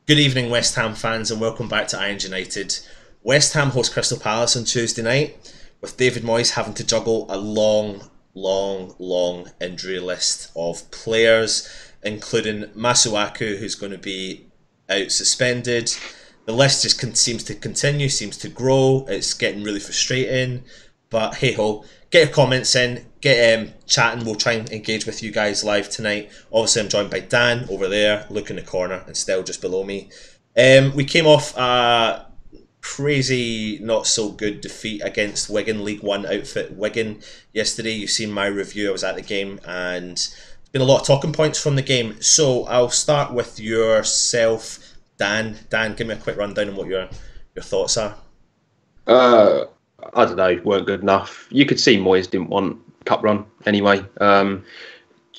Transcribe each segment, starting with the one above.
Good evening, West Ham fans, and welcome back to Irons United. West Ham host Crystal Palace on Tuesday night, with David Moyes having to juggle a long injury list of players, including Masuaku, who's going to be out suspended. The list just seems to continue, seems to grow. It's getting really frustrating, but hey ho, get your comments in, get chatting. We'll try and engage with you guys live tonight. Obviously, I'm joined by Dan over there, Luke in the corner, and Stel just below me. We came off a crazy, not so good defeat against Wigan, League One outfit Wigan yesterday. You've seen my review. I was at the game, and there's been a lot of talking points from the game. So I'll start with yourself, Dan. Dan, give me a quick rundown on what your thoughts are. I don't know, weren't good enough. You could see Moyes didn't want cup run anyway.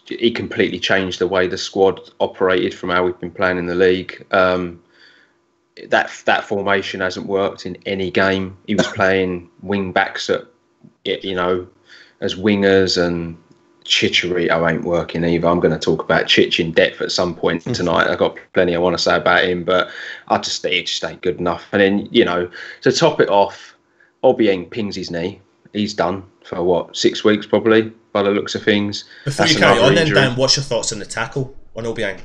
He completely changed the way the squad operated from how we've been playing in the league. That formation hasn't worked in any game. He was playing wing backs as wingers, and Chicharito ain't working either. I'm going to talk about Chich in depth at some point tonight. I've got plenty I want to say about him, but it just ain't good enough. And then, to top it off, Obiang pings his knee. He's done for 6 weeks probably, by the looks of things. Before you carry on then, Dan, what's your thoughts on the tackle on Obiang?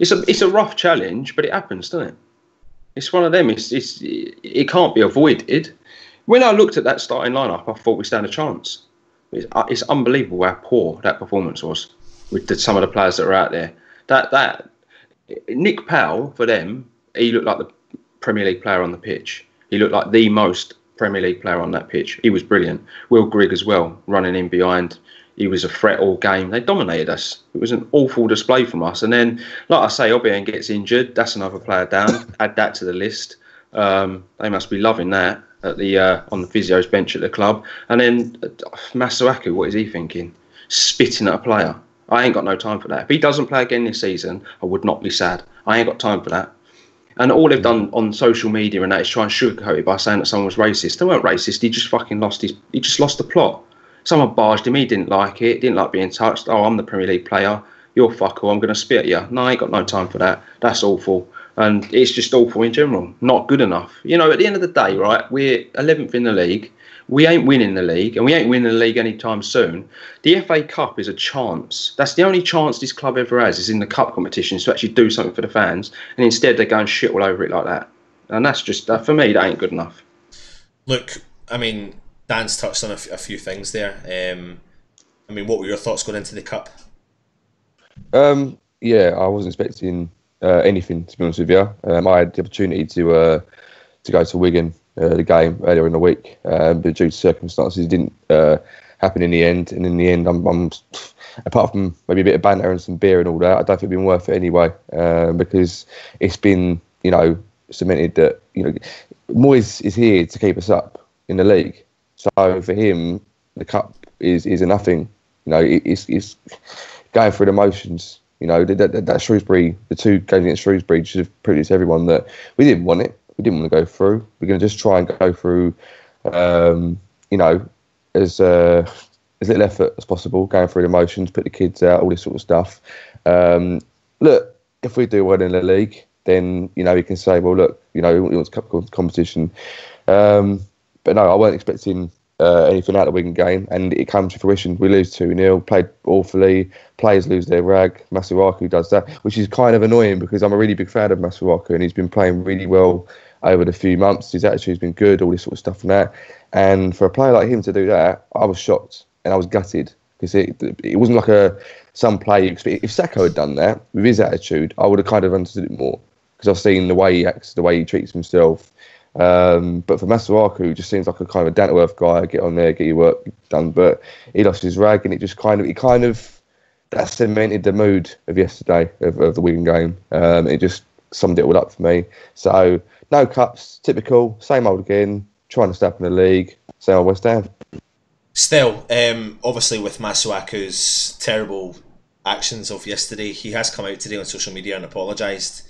It's a rough challenge, but it happens, doesn't it? It's one of them. It can't be avoided. When I looked at that starting lineup, I thought we stand a chance. It's unbelievable how poor that performance was with some of the players that are out there. That Nick Powell, for them, he looked like the Premier League player on the pitch. He looked like the most Premier League player on that pitch. He was brilliant. Will Grigg as well, running in behind. He was a threat all game. They dominated us. It was an awful display from us. And then, like I say, Obiang gets injured. That's another player down. Add that to the list. They must be loving that at the on the physio's bench at the club. And then Masuaku, what is he thinking? Spitting at a player. I ain't got no time for that. If he doesn't play again this season, I would not be sad. I ain't got time for that. And all they've done on social media and that is try and sugarcoat it by saying that someone was racist. They weren't racist. He just fucking lost the plot. Someone barged him. He didn't like it. Didn't like being touched. Oh, I'm the Premier League player. You're fucker. I'm going to spit at you. No, I ain't got no time for that. That's awful. And it's just awful in general. Not good enough. At the end of the day, right, we're 11th in the league. We ain't winning the league, and we ain't winning the league anytime soon. The F.A Cup is a chance. That's the only chance this club ever has, is in the cup competitions to actually do something for the fans. And instead, they go and shit all over it like that. And that's just, for me, that ain't good enough. Look, I mean, Dan's touched on a few things there. What were your thoughts going into the cup? Yeah, I wasn't expecting anything, to be honest with you. I had the opportunity to go to Wigan, the game earlier in the week, but due to circumstances, it didn't happen in the end. And in the end, I'm apart from maybe a bit of banter and some beer and all that, I don't think it's been worth it anyway, because it's been, cemented that Moyes is here to keep us up in the league. So for him, the cup is a nothing. It's going through the motions. That Shrewsbury, the 2 games against Shrewsbury, should have proved to everyone that we didn't want it. We didn't want to go through. We're going to just try and go through, as little effort as possible, going through the motions, put the kids out, all this sort of stuff. Look, if we do well in the league, then, we can say, well, look, we want cup competition. But no, I weren't expecting anything out of the Wigan game, and it comes to fruition. We lose 2-0, played awfully, players lose their rag. Masuaku does that, which is kind of annoying because I'm a really big fan of Masuaku, and he's been playing really well over the few months. His attitude's been good, all this sort of stuff and that. And for a player like him to do that, I was shocked and I was gutted, because it wasn't like some play. If Sakho had done that with his attitude, I would have kind of understood it more, because I've seen the way he acts, the way he treats himself. But for Masuaku, he just seems like a kind of a down-to-earth guy. Get on there, get your work done. But he lost his rag, and it just kind of that cemented the mood of yesterday of the Wigan game. It just summed it all up for me. So no cups, typical, same old again. Trying to stay up in the league, same old West Ham. Still, obviously with Masuaku's terrible actions of yesterday, he has come out today on social media and apologised.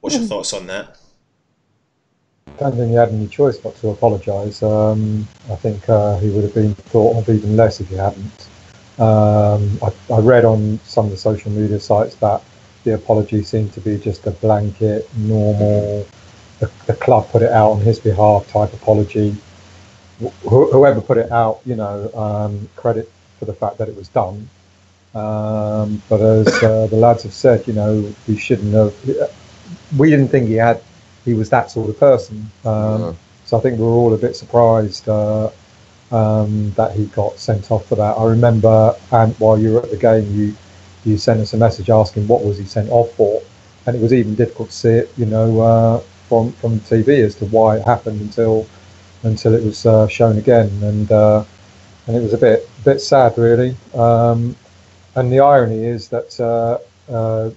What's your thoughts on that? I don't think he had any choice but to apologise. I think he would have been thought of even less if he hadn't. I read on some of the social media sites that the apology seemed to be just a blanket, normal, the club put it out on his behalf type apology. Whoever put it out, credit for the fact that it was done. But as the lads have said, we shouldn't have. We didn't think he was that sort of person. So I think we were all a bit surprised that he got sent off for that. I remember, and while you were at the game, you sent us a message asking what was he sent off for, and it was even difficult to see it, from TV as to why it happened until it was shown again, and it was a bit sad, really. And the irony is that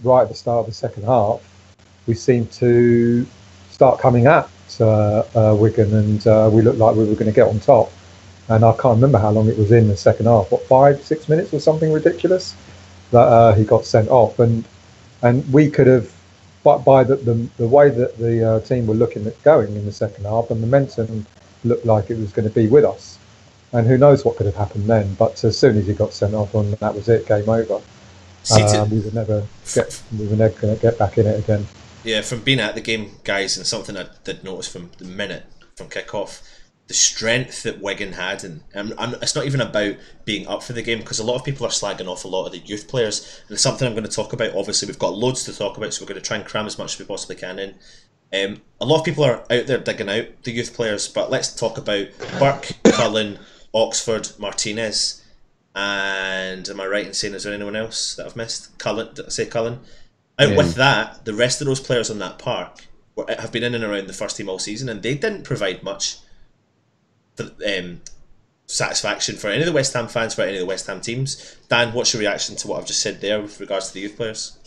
right at the start of the second half, we seemed to start coming at Wigan, and we looked like we were going to get on top. And I can't remember how long it was in the second half. 5-6 minutes or something ridiculous that he got sent off, and we could have, by the way that the team were looking at going in the second half, the momentum looked like it was going to be with us. And who knows what could have happened then? But as soon as he got sent off, and that was it, game over. We were never going to get back in it again. Yeah, from being at the game, guys, and something I did notice from the minute from kick-off, the strength that Wigan had, and it's not even about being up for the game, because a lot of people are slagging off a lot of the youth players, and it's something I'm going to talk about. Obviously, we've got loads to talk about, so we're going to try and cram as much as we possibly can in. A lot of people are out there digging out the youth players, but let's talk about Burke, Cullen, Oxford, Martinez, and am I right in saying, is there anyone else that I've missed? Cullen, did I say Cullen? With that, the rest of those players on that park have been in and around the first team all season, and they didn't provide much satisfaction for any of the West Ham fans, for any of the West Ham teams. Dan, what's your reaction to what I've just said there with regards to the youth players?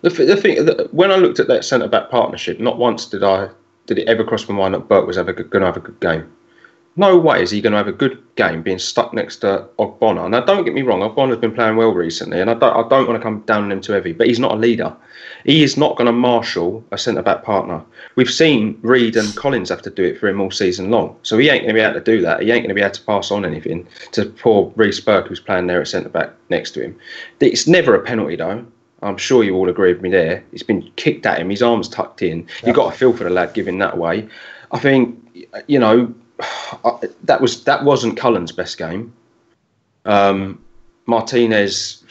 The thing, when I looked at that centre-back partnership, not once did it ever cross my mind that Burke was going to have a good game. No way is he going to have a good game being stuck next to Ogbonna. Now, don't get me wrong, Ogbonna's been playing well recently, and I don't want to come down on him too heavy, but he's not a leader. He is not going to marshal a centre-back partner. We've seen Reid and Collins have to do it for him all season long, so he ain't going to be able to do that. He ain't going to be able to pass on anything to poor Reece Burke, who's playing there at centre-back next to him. It's never a penalty, though. I'm sure you all agree with me there. It's been kicked at him, his arm's tucked in. Yeah. You've got to feel for the lad giving that away. I think, that wasn't Cullen's best game. Martinez,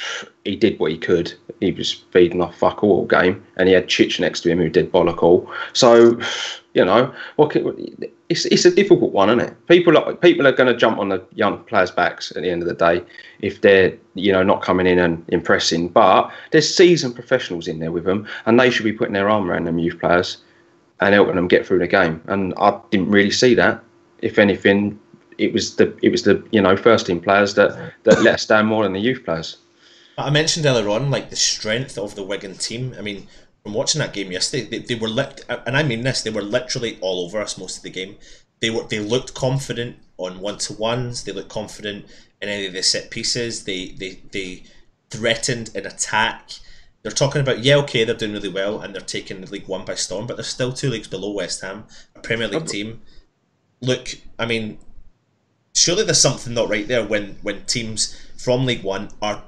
he did what he could. He was feeding off fuck all game, and he had Chich next to him who did bollock all. So, it's a difficult one, isn't it? People are going to jump on the young players' backs at the end of the day if they're not coming in and impressing. But there's seasoned professionals in there with them, and they should be putting their arm around them youth players and helping them get through the game. And I didn't really see that. If anything, it was the first team players that let us down more than the youth players. I mentioned earlier on, like, the strength of the Wigan team. I mean, from watching that game yesterday, they were and I mean this, they were literally all over us most of the game. They looked confident on 1-to-1s. They looked confident in any of the set pieces. They threatened an attack. They're talking about, they're doing really well and they're taking League One by storm, but they're still 2 leagues below West Ham, a Premier League team. Look, I mean, surely there's something not right there when teams from League One are,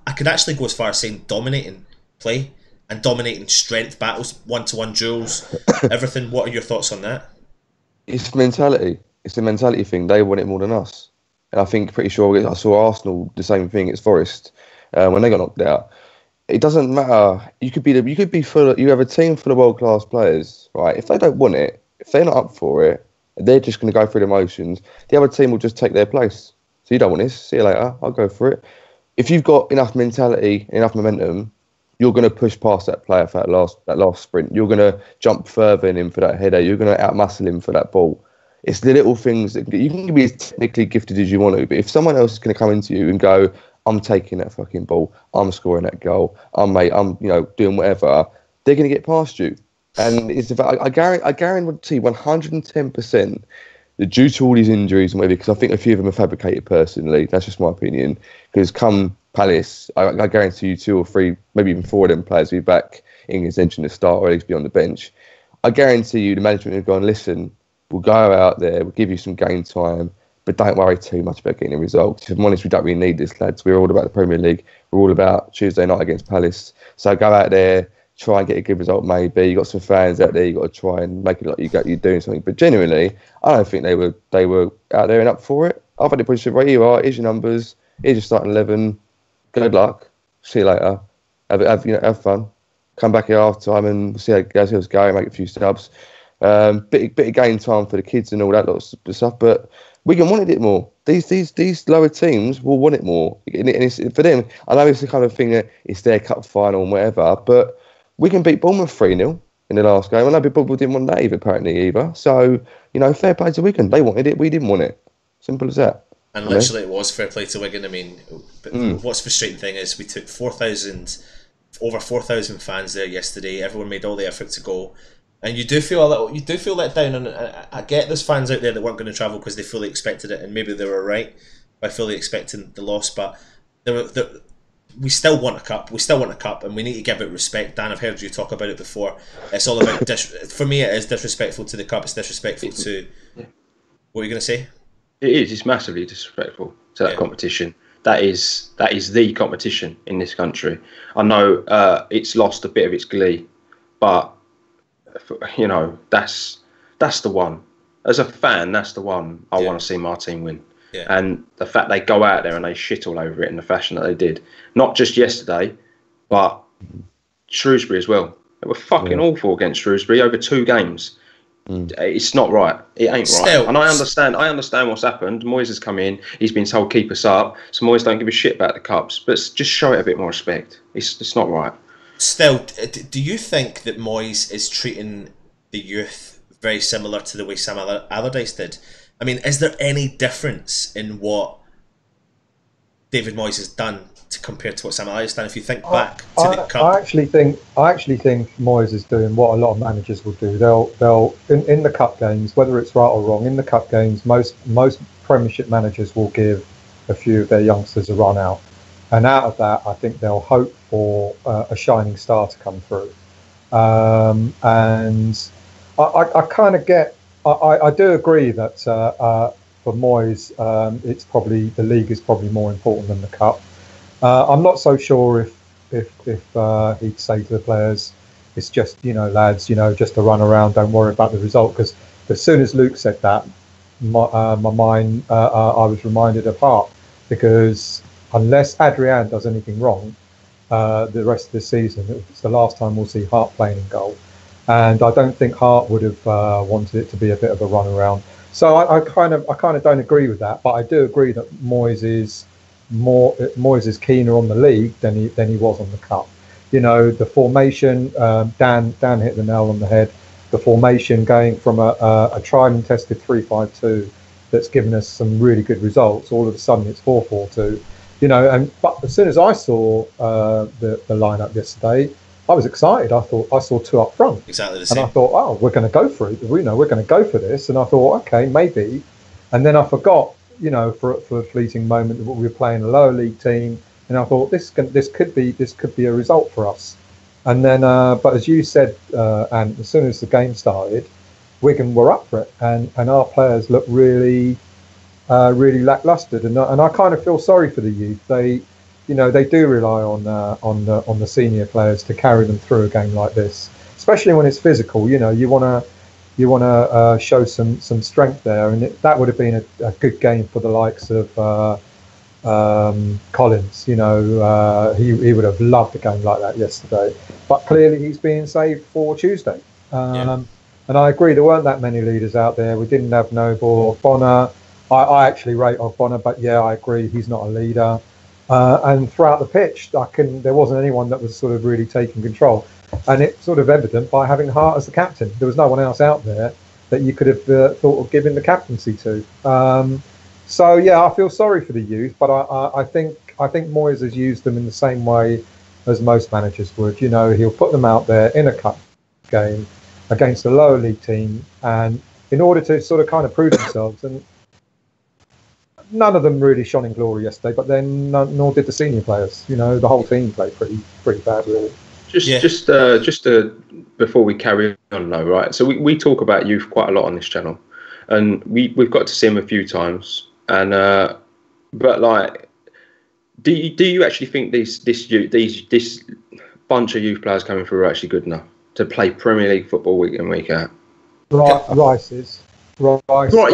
I could actually go as far as saying, dominating play and dominating strength battles, 1-to-1 duels, everything. What are your thoughts on that? It's mentality. It's a mentality thing. They want it more than us. And I think, pretty sure, I saw Arsenal the same thing at Forest when they got knocked out. It doesn't matter. You have a team full of world-class players, right? If they don't want it, if they're not up for it, they're just going to go through the motions. The other team will just take their place. So you don't want this. See you later. I'll go for it. If you've got enough mentality, enough momentum, you're going to push past that player for that last sprint. You're going to jump further in for that header. You're going to outmuscle him for that ball. It's the little things that you can be as technically gifted as you want to, but if someone else is going to come into you and go, I'm taking that fucking ball, I'm scoring that goal, I'm doing whatever, they're going to get past you. And it's about, I guarantee 110% that due to all these injuries and whatever, because I think a few of them are fabricated personally, that's just my opinion, because come Palace, I guarantee you 2 or 3, maybe even 4 of them players will be back in contention to start or at least be on the bench. I guarantee you the management have gone, listen, we'll go out there, we'll give you some game time, but don't worry too much about getting the results. If I'm honest, we don't really need this, lads. We're all about the Premier League. We're all about Tuesday night against Palace. So go out there, try and get a good result. Maybe you got some fans out there. You got to try and make it like you're doing something. But genuinely, I don't think they were out there and up for it. I think they probably said, right, here you are. Here's your numbers. Here's your starting 11. Good luck. See you later. Have fun. Come back at half time and see how it goes. Make a few subs. Bit of game time for the kids and all that lot of stuff. But Wigan wanted it more. These lower teams will want it more. And it's, for them, I know it's the kind of thing that it's their cup final and whatever, but Wigan beat Bournemouth 3-0 in the last game. I know people didn't want that either. So, fair play to Wigan. They wanted it, we didn't want it. Simple as that. And literally it was fair play to Wigan. I mean, what's the frustrating thing is we took over 4,000 fans there yesterday. Everyone made all the effort to go. And you do feel let down, and I get there's fans out there that weren't going to travel because they fully expected it, and maybe they were right by fully expecting the loss. But we still want a cup. We still want a cup, and we need to give it respect. Dan, I've heard you talk about it before. It's all about for me. It is disrespectful to the cup. It's disrespectful to. What are you going to say? It is. It's massively disrespectful to that competition. That is the competition in this country. I know it's lost a bit of its glee, but that's the one. As a fan, that's the one I want to see my team win. Yeah. And the fact they go out there and they shit all over it in the fashion that they did, not just yesterday, but Shrewsbury as well. They were fucking awful against Shrewsbury over 2 games. It's not right. It ain't right. And I understand what's happened. Moyes has come in. He's been told keep us up. So Moyes don't give a shit about the cups. But just show it a bit more respect. It's not right. Still, do you think that Moyes is treating the youth very similar to the way Sam Allardyce did? I mean, is there any difference in what David Moyes has done compared to what Sam Allardyce has done? If you think back to the cup, I actually think Moyes is doing what a lot of managers will do. They'll in the cup games, whether it's right or wrong, in the cup games, most Premiership managers will give a few of their youngsters a run out. And out of that, I think they'll hope for a shining star to come through. And I kind of get, I do agree that for Moyes, it's probably the league is probably more important than the cup. I'm not so sure if he'd say to the players, it's just lads, just to run around, don't worry about the result. Because as soon as Luke said that, my mind, I was reminded of Hart, because unless Adrian does anything wrong, the rest of the season, it's the last time we'll see Hart playing in goal. And I don't think Hart would have wanted it to be a bit of a run around. So I kind of don't agree with that, but I do agree that Moyes is keener on the league than he was on the cup. The formation, Dan hit the nail on the head. The formation going from a tried and tested 3-5-2 that's given us some really good results. All of a sudden it's 4-4-2. But as soon as I saw the lineup yesterday, I was excited. I thought I saw 2 up front. Exactly the same. And I thought, oh, we're going to go for it. We're going to go for this. And I thought, okay, maybe. And then I forgot, for a fleeting moment that we were playing a lower league team. And I thought this could be a result for us. And then, but as you said, and as soon as the game started, Wigan were up for it, and our players looked really lacklustre. And I kind of feel sorry for the youth. They do rely on the senior players to carry them through a game like this, especially when it's physical. You want to show some strength there, and that would have been a good game for the likes of Collins. He would have loved a game like that yesterday, but clearly he's being saved for Tuesday. And I agree, there weren't that many leaders out there. We didn't have Noble or Bonner. I actually rate Bonner, but yeah, I agree, he's not a leader. And throughout the pitch, there wasn't anyone that was sort of really taking control. And it's sort of evident by having Hart as the captain. There was no one else out there that you could have thought of giving the captaincy to. So yeah, I feel sorry for the youth, but I think Moyes has used them in the same way as most managers would. He'll put them out there in a cup game against a lower league team, and in order to sort of kind of prove themselves. And none of them really shone in glory yesterday, but then nor did the senior players. The whole team played pretty bad, really. Just before we carry on, though, right? So we talk about youth quite a lot on this channel, and we've got to see them a few times. And but like, do you actually think this bunch of youth players coming through are actually good enough to play Premier League football week in, week out? Rice is. Right,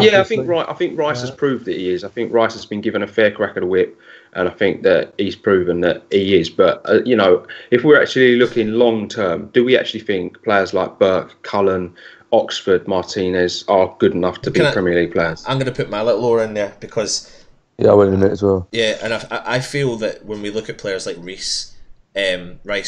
yeah, I think Rice has proved that he is. I think Rice has been given a fair crack at the whip, and I think that he's proven that he is. But if we're actually looking long term, do we actually think players like Burke, Cullen, Oxford, Martinez are good enough to be Premier League players? I'm going to put my little oar in there because I went in it as well. Yeah, and I feel that when we look at players like Rice, and I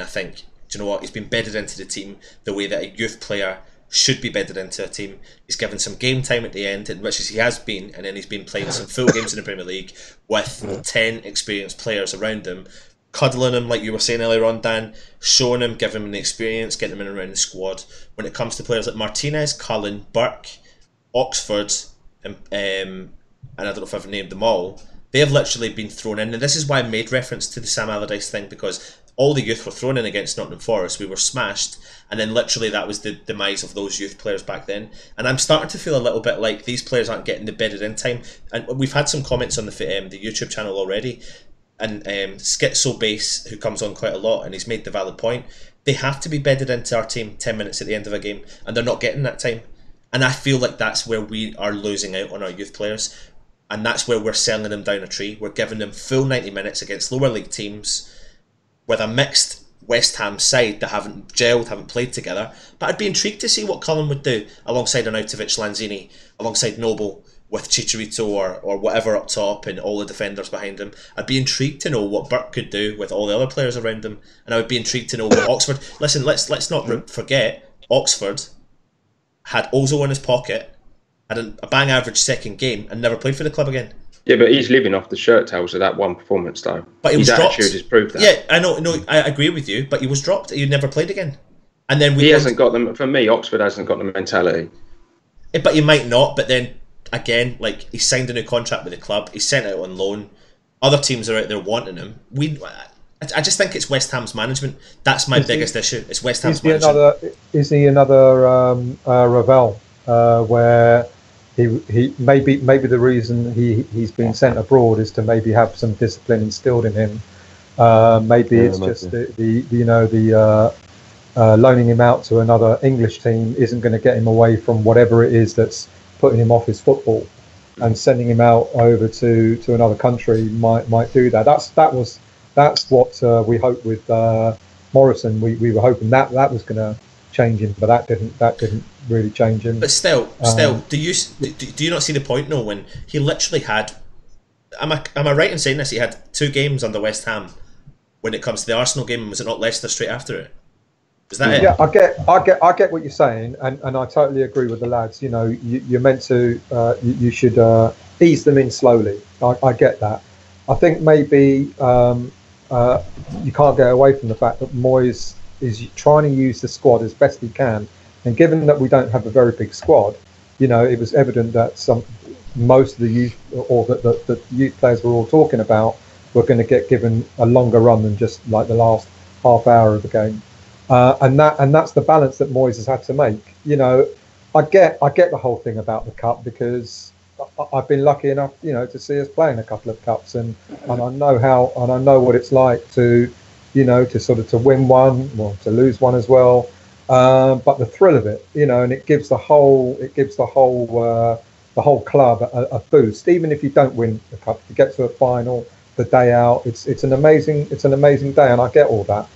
think, do you know what? He's been bedded into the team the way that a youth player should be bedded into a team. He's given some game time at the end, which he has been, and then he's been playing some full games in the Premier League with 10 experienced players around him, cuddling him, like you were saying earlier on, Dan, showing him, giving him the experience, getting him in around the squad. When it comes to players like Martinez, Cullen, Burke, Oxford, and I don't know if I've named them all, they have literally been thrown in, and this is why I made reference to the Sam Allardyce thing, because all the youth were thrown in against Nottingham Forest. We were smashed, and then literally that was the demise of those youth players back then. And I'm starting to feel a little bit like these players aren't getting the bedded in time. And we've had some comments on the YouTube channel already, and Schizo Base, who comes on quite a lot, and he's made the valid point. They have to be bedded into our team 10 minutes at the end of a game, and they're not getting that time. And I feel like that's where we are losing out on our youth players, and that's where we're selling them down a tree. We're giving them full 90 minutes against lower league teams with a mixed West Ham side that haven't gelled, haven't played together. But I'd be intrigued to see what Cullen would do alongside Arnautovic, Lanzini, alongside Noble, with Chicharito or whatever up top and all the defenders behind him. I'd be intrigued to know what Burke could do with all the other players around him, and I would be intrigued to know what Oxford... Listen, let's not forget, Oxford had Ozil in his pocket, had a bang average second game, and never played for the club again. Yeah, but he's living off the shirt tails of that one performance, though. But his attitude has proved that. Yeah, I know. No, I agree with you. But he was dropped. He never played again. And then he hasn't got them. For me, Oxford hasn't got the mentality. But he might not. But then again, like, he signed a new contract with the club. He's sent out on loan. Other teams are out there wanting him. I just think it's West Ham's management. That's my biggest issue. It's West Ham's management. Is he another Ravel where? He maybe the reason he's been sent abroad is to maybe have some discipline instilled in him. Maybe it's just the loaning him out to another English team isn't going to get him away from whatever it is that's putting him off his football, and sending him out over to another country might do that. That's what we hoped with Morrison. We were hoping that was going to change him, but that didn't really change him. But still, do you not see the point? No, when he literally had, am I right in saying this? He had 2 games under West Ham when it comes to the Arsenal game, and was it not Leicester straight after it? Is that it? Yeah, I get what you're saying, and I totally agree with the lads. You know, you're meant to, you should ease them in slowly. I get that. I think maybe you can't get away from the fact that Moyes is trying to use the squad as best he can, and given that we don't have a very big squad, you know, it was evident that most of the youth, or that the youth players we're all talking about, were going to get given a longer run than just like the last half hour of the game, and that's the balance that Moyes has had to make. You know, I get the whole thing about the cup, because I've been lucky enough, you know, to see us playing a couple of cups, and I know what it's like to, you know, to win one, well, to lose one as well, but the thrill of it, you know, and it gives the whole club a boost. Even if you don't win the cup, if you get to a final, the day out, it's an amazing day, and I get all that.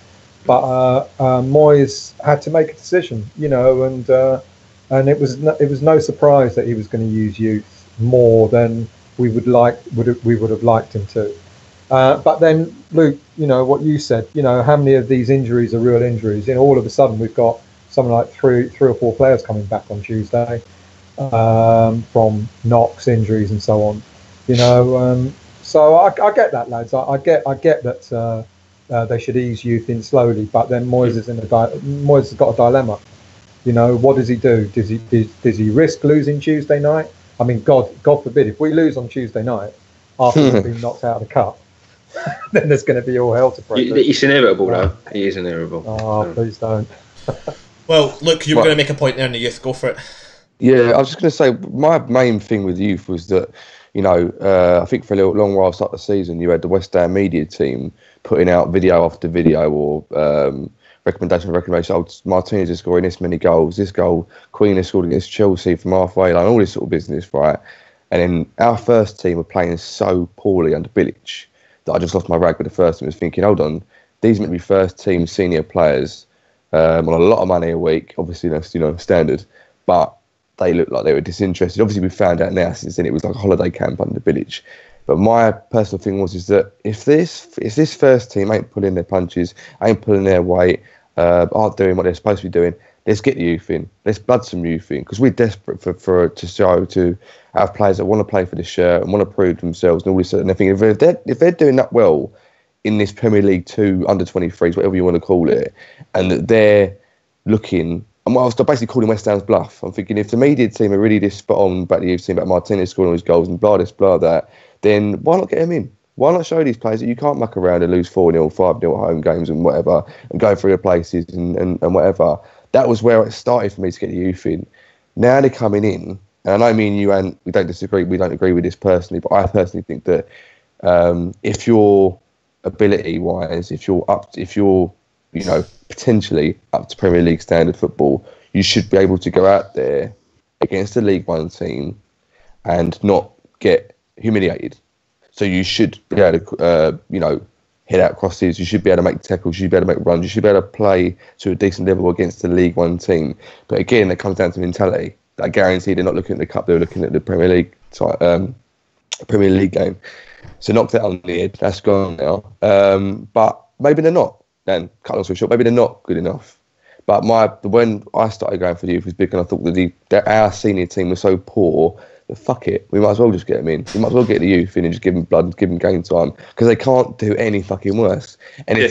But Moyes had to make a decision, you know, and it was no surprise that he was going to use youth more than we would have liked him to. But then, Luke, you know what you said. You know, how many of these injuries are real injuries? You know, all of a sudden we've got something like three or four players coming back on Tuesday from knocks, injuries, and so on. You know, so I get that, lads. I get that they should ease youth in slowly. But then Moyes has got a dilemma. You know, what does he do? Does he risk losing Tuesday night? I mean, God forbid, if we lose on Tuesday night after we've been knocked out of the cup, then there's going to be all hell to break. It's inevitable, though. He is inevitable. Oh, please don't. Well, look, you were going to make a point there in the youth. Go for it. Yeah, I was just going to say, my main thing with youth was that I think for a long while start the season, you had the West Ham media team putting out video after video or recommendation. Oh, Martinez is scoring this many goals. This goal, Queen has scored against Chelsea from halfway line. All this sort of business, right? And then our first team were playing so poorly under Bilic that I just lost my rag with the first team. I was thinking, hold on, these meant to be first team senior players on a lot of money a week. Obviously, that's standard, but they looked like they were disinterested. Obviously, we found out now since then it was like a holiday camp under Bilic. But my personal thing is that if this first team ain't pulling their punches, ain't pulling their weight, aren't doing what they're supposed to be doing, let's get the youth in. Let's blood some youth in, because we're desperate to have players that want to play for the shirt and want to prove themselves and all this and everything. If they're doing that well in this Premier League 2 under-23s, whatever you want to call it, and that they're looking. And I was basically calling West Ham's bluff. I'm thinking, if the media team are really this spot on about the youth team, about Martinez scoring all his goals and blah this, blah that, then why not get him in? Why not show these players that you can't muck around and lose 4-0, 5-0 at home games and whatever, and go through the places and whatever. That was where it started for me to get the youth in. Now they're coming in, and I know me and you, and we don't agree with this personally, but I personally think that if you're ability-wise, if you're potentially up to Premier League standard football, you should be able to go out there against a League One team and not get humiliated. So you should be able to, hit out crosses. You should be able to make tackles. You should be able to make runs. You should be able to play to a decent level against a League One team. But again, it comes down to mentality. I guarantee they're not looking at the cup. They're looking at the Premier League game. So knock that on the head. That's gone now. But maybe they're not. Then cut long story short, maybe they're not good enough. But when I started going for the youth was big, and I thought that our senior team was so poor that fuck it, we might as well just get them in. We might as well get the youth in and just give them blood, give them game time, because they can't do any fucking worse. And if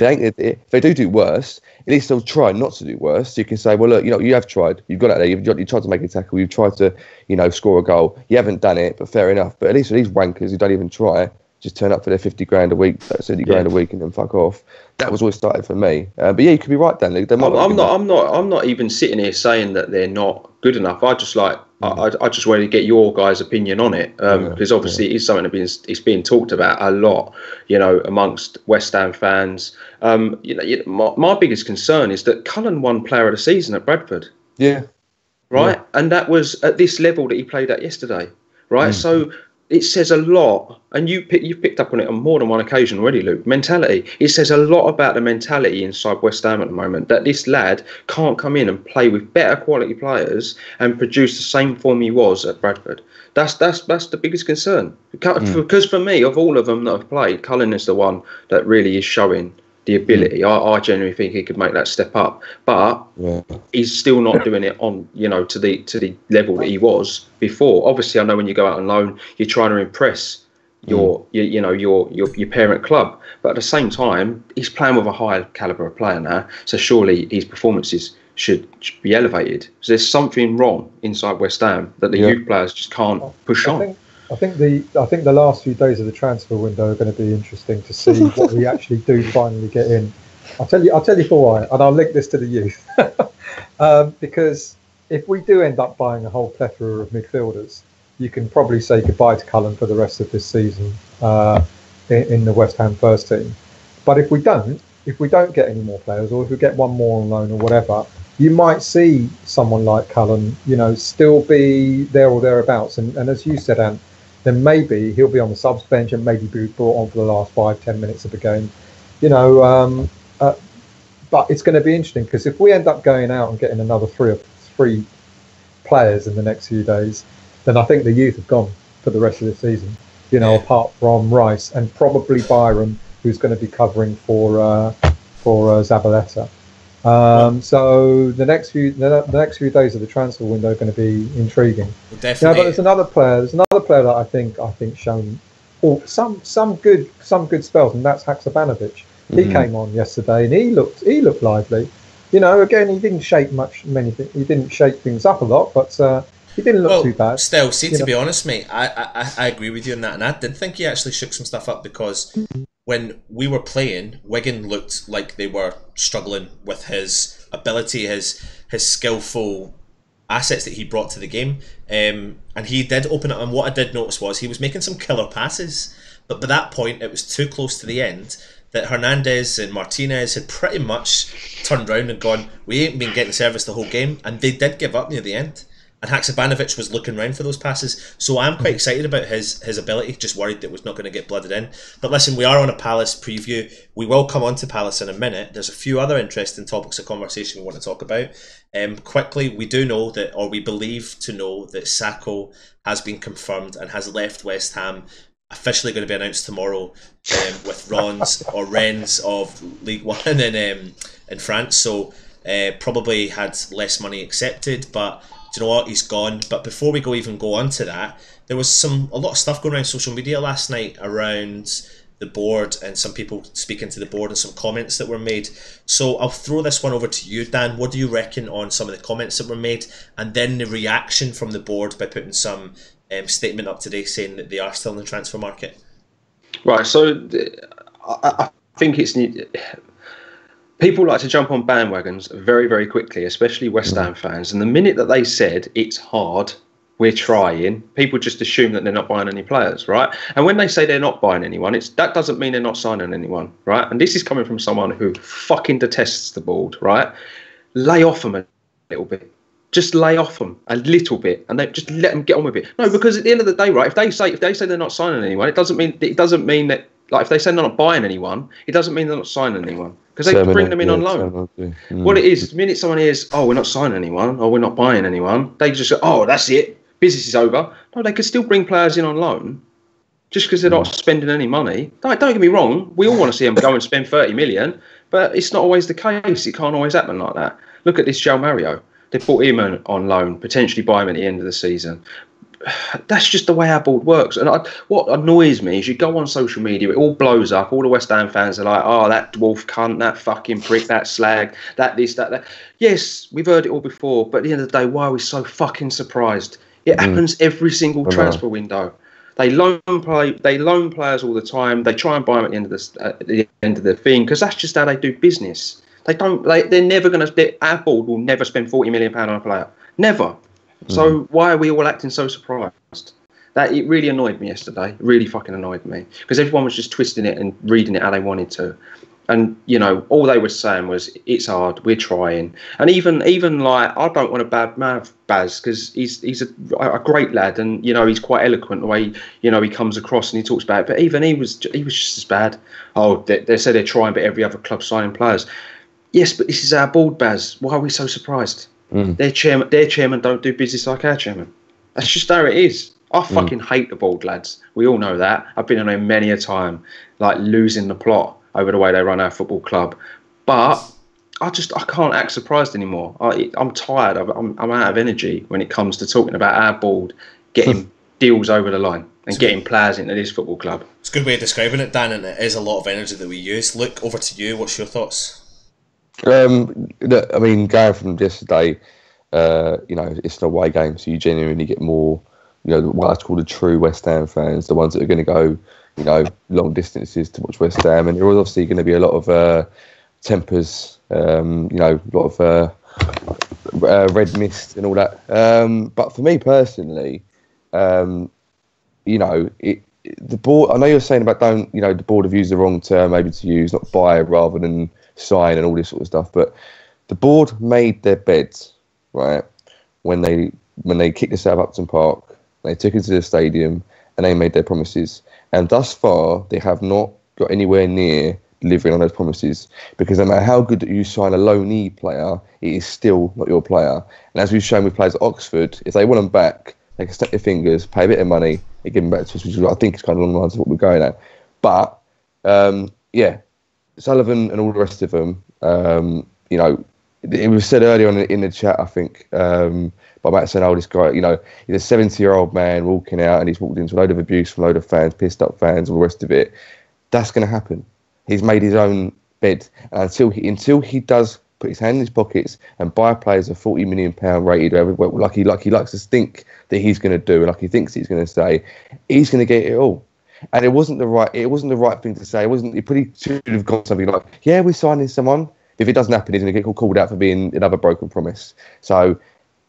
they do worse, at least they'll try not to do worse. So you can say, well, look, you have tried. You've got out there. You've tried to make a tackle. You've tried to, score a goal. You haven't done it, but fair enough. But at least for these wankers who don't even try, just turn up for their 50 grand a week, 70 grand a week, and then fuck off. That was what started for me. But yeah, you could be right, Dan. I'm not even sitting here saying that they're not good enough. I just wanted to get your guys' opinion on it, because obviously it is something it's being talked about a lot, amongst West Ham fans. My biggest concern is that Cullen won Player of the Season at Bradford. Yeah. Right, and that was at this level that he played at yesterday. Right, so. It says a lot, and you've picked up on it on more than one occasion already, Luke. Mentality. It says a lot about the mentality inside West Ham at the moment, that this lad can't come in and play with better quality players and produce the same form he was at Bradford. That's the biggest concern. Because for me, of all of them that have played, Cullen is the one that really is showing the ability. I genuinely think he could make that step up, but he's still not doing it on to the level that he was before. Obviously, I know when you go out on loan, you're trying to impress your parent club, but at the same time, he's playing with a higher caliber of player now. So surely his performances should be elevated. So there's something wrong inside West Ham that the youth players just can't push on. I think the last few days of the transfer window are going to be interesting to see what we actually do finally get in. I'll tell you for why, and I'll link this to the youth, because if we do end up buying a whole plethora of midfielders, you can probably say goodbye to Cullen for the rest of this season in the West Ham first team. But if we don't get any more players, or if we get one more on loan or whatever, you might see someone like Cullen, still be there or thereabouts. And as you said, Ant, then maybe he'll be on the subs bench and maybe be brought on for the last 5-10 minutes of the game. But it's going to be interesting, because if we end up going out and getting another three players in the next few days, then I think the youth have gone for the rest of the season, apart from Rice and probably Byron, who's going to be covering for Zabaleta. So the next few days of the transfer window are going to be intriguing. Well, definitely. But there's another player that I think shown some good spells, and that's Haksabanovic. He came on yesterday and he looked lively. Again, he didn't shake he didn't shake things up a lot, but he didn't look too bad. Still, to be honest, mate, I agree with you on that, and I did think he actually shook some stuff up, because when we were playing, Wigan looked like they were struggling with his ability, his skillful assets that he brought to the game. And he did open it, and what I did notice was he was making some killer passes, but by that point it was too close to the end that Hernandez and Martinez had pretty much turned around and gone, we ain't been getting service the whole game, and they did give up near the end. And Haksabanovic was looking around for those passes. So I'm quite excited about his ability, just worried that it was not going to get blooded in. But listen, we are on a Palace preview. We will come on to Palace in a minute. There's a few other interesting topics of conversation we want to talk about. Quickly, we do know that, or we believe to know, that Sakho has been confirmed and has left West Ham. Officially going to be announced tomorrow with Rennes of League One in France. So probably had less money accepted, but do you know what? He's gone. But before we go on to that, there was a lot of stuff going around social media last night around the board and some people speaking to the board and some comments that were made. So I'll throw this one over to you, Dan. What do you reckon on some of the comments that were made, and then the reaction from the board by putting some statement up today saying that they are still in the transfer market? Right. So I think it's people like to jump on bandwagons very, very quickly, especially West Ham fans. And the minute that they said it's hard, we're trying, people just assume that they're not buying any players, right? And when they say they're not buying anyone, that doesn't mean they're not signing anyone, right? And this is coming from someone who fucking detests the board, right? Lay off them a little bit. Just lay off them a little bit, and they just let them get on with it. No, because at the end of the day, right? If they say they're not signing anyone, it doesn't mean that. Like, if they say they're not buying anyone, it doesn't mean they're not signing anyone, because they bring them in on loan. What it is, the minute someone hears, oh, we're not signing anyone, or we're not buying anyone, they just go, oh, that's it, business is over. No, they could still bring players in on loan, just because they're not spending any money. Don't get me wrong, we all want to see them go and spend 30 million, but it's not always the case. It can't always happen like that. Look at this João Mario. They bought him on loan, potentially buy him at the end of the season. That's just the way our board works. And what annoys me is you go on social media, it all blows up. All the West Ham fans are like, oh, that dwarf cunt, that fucking prick, that slag, that this, that. Yes, we've heard it all before, but at the end of the day, why are we so fucking surprised? It happens every single transfer window. They loan players all the time. They try and buy them at the end of the thing, because that's just how they do business. They're never going to. Our board will never spend £40 million on a player. Never. So why are we all acting so surprised? That it really annoyed me yesterday. It really fucking annoyed me, because everyone was just twisting it and reading it how they wanted to. And all they were saying was, it's hard, we're trying. And even like, I don't want to badmouth Baz, because he's a great lad, and he's quite eloquent the way he comes across and he talks about it. But even he was just as bad. Oh, they said they're trying, but every other club's signing players. Yes, but this is our board, Baz. Why are we so surprised? Their chairman don't do business like our chairman. That's just how it is. I fucking hate the board, lads. We all know that. I've been on there many a time, like losing the plot over the way they run our football club. But I can't act surprised anymore. I'm tired. I'm out of energy when it comes to talking about our board getting deals over the line and getting players into this football club. It's a good way of describing it, Dan, and it is a lot of energy that we use. Look, over to you. What's your thoughts? I mean, going from yesterday, it's an away game, so you genuinely get more, what I call the true West Ham fans, the ones that are going to go, long distances to watch West Ham, and there was obviously going to be a lot of tempers, a lot of red mist and all that. But for me personally, the board. I know you're saying about the board have used the wrong term, maybe to use not buy rather than sign and all this sort of stuff, but the board made their beds right when they kicked us out of Upton Park. They took us to the stadium and they made their promises, and thus far they have not got anywhere near delivering on those promises, because no matter how good that you sign a loanee player, it is still not your player. And as we've shown with players at Oxford, if they want them back, they can snap their fingers, pay a bit of money, and give them back to us, which is, I think, is kind of along the lines of what we're going at. But Sullivan and all the rest of them, it was said earlier on in the chat, I think, by Matt saying, oh, this guy, he's a 70-year-old man walking out and he's walked into a load of abuse from a load of fans, pissed up fans, all the rest of it. That's going to happen. He's made his own bed. And until he does put his hand in his pockets and buy players of £40 million rated, like he likes to think that he's going to do, and like he thinks he's going to say, he's going to get it all. And it wasn't the right thing to say. He pretty should have got something like, yeah, we're signing someone. If it doesn't happen, he's going to get called out for being another broken promise. So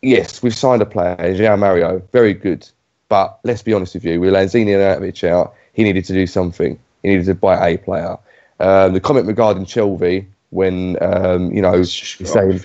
yes, we've signed a player, João Mario, very good. But let's be honest with you, with Lanzini and Arnautovic out, he needed to do something. He needed to buy a player. The comment regarding Shelby, when he's saying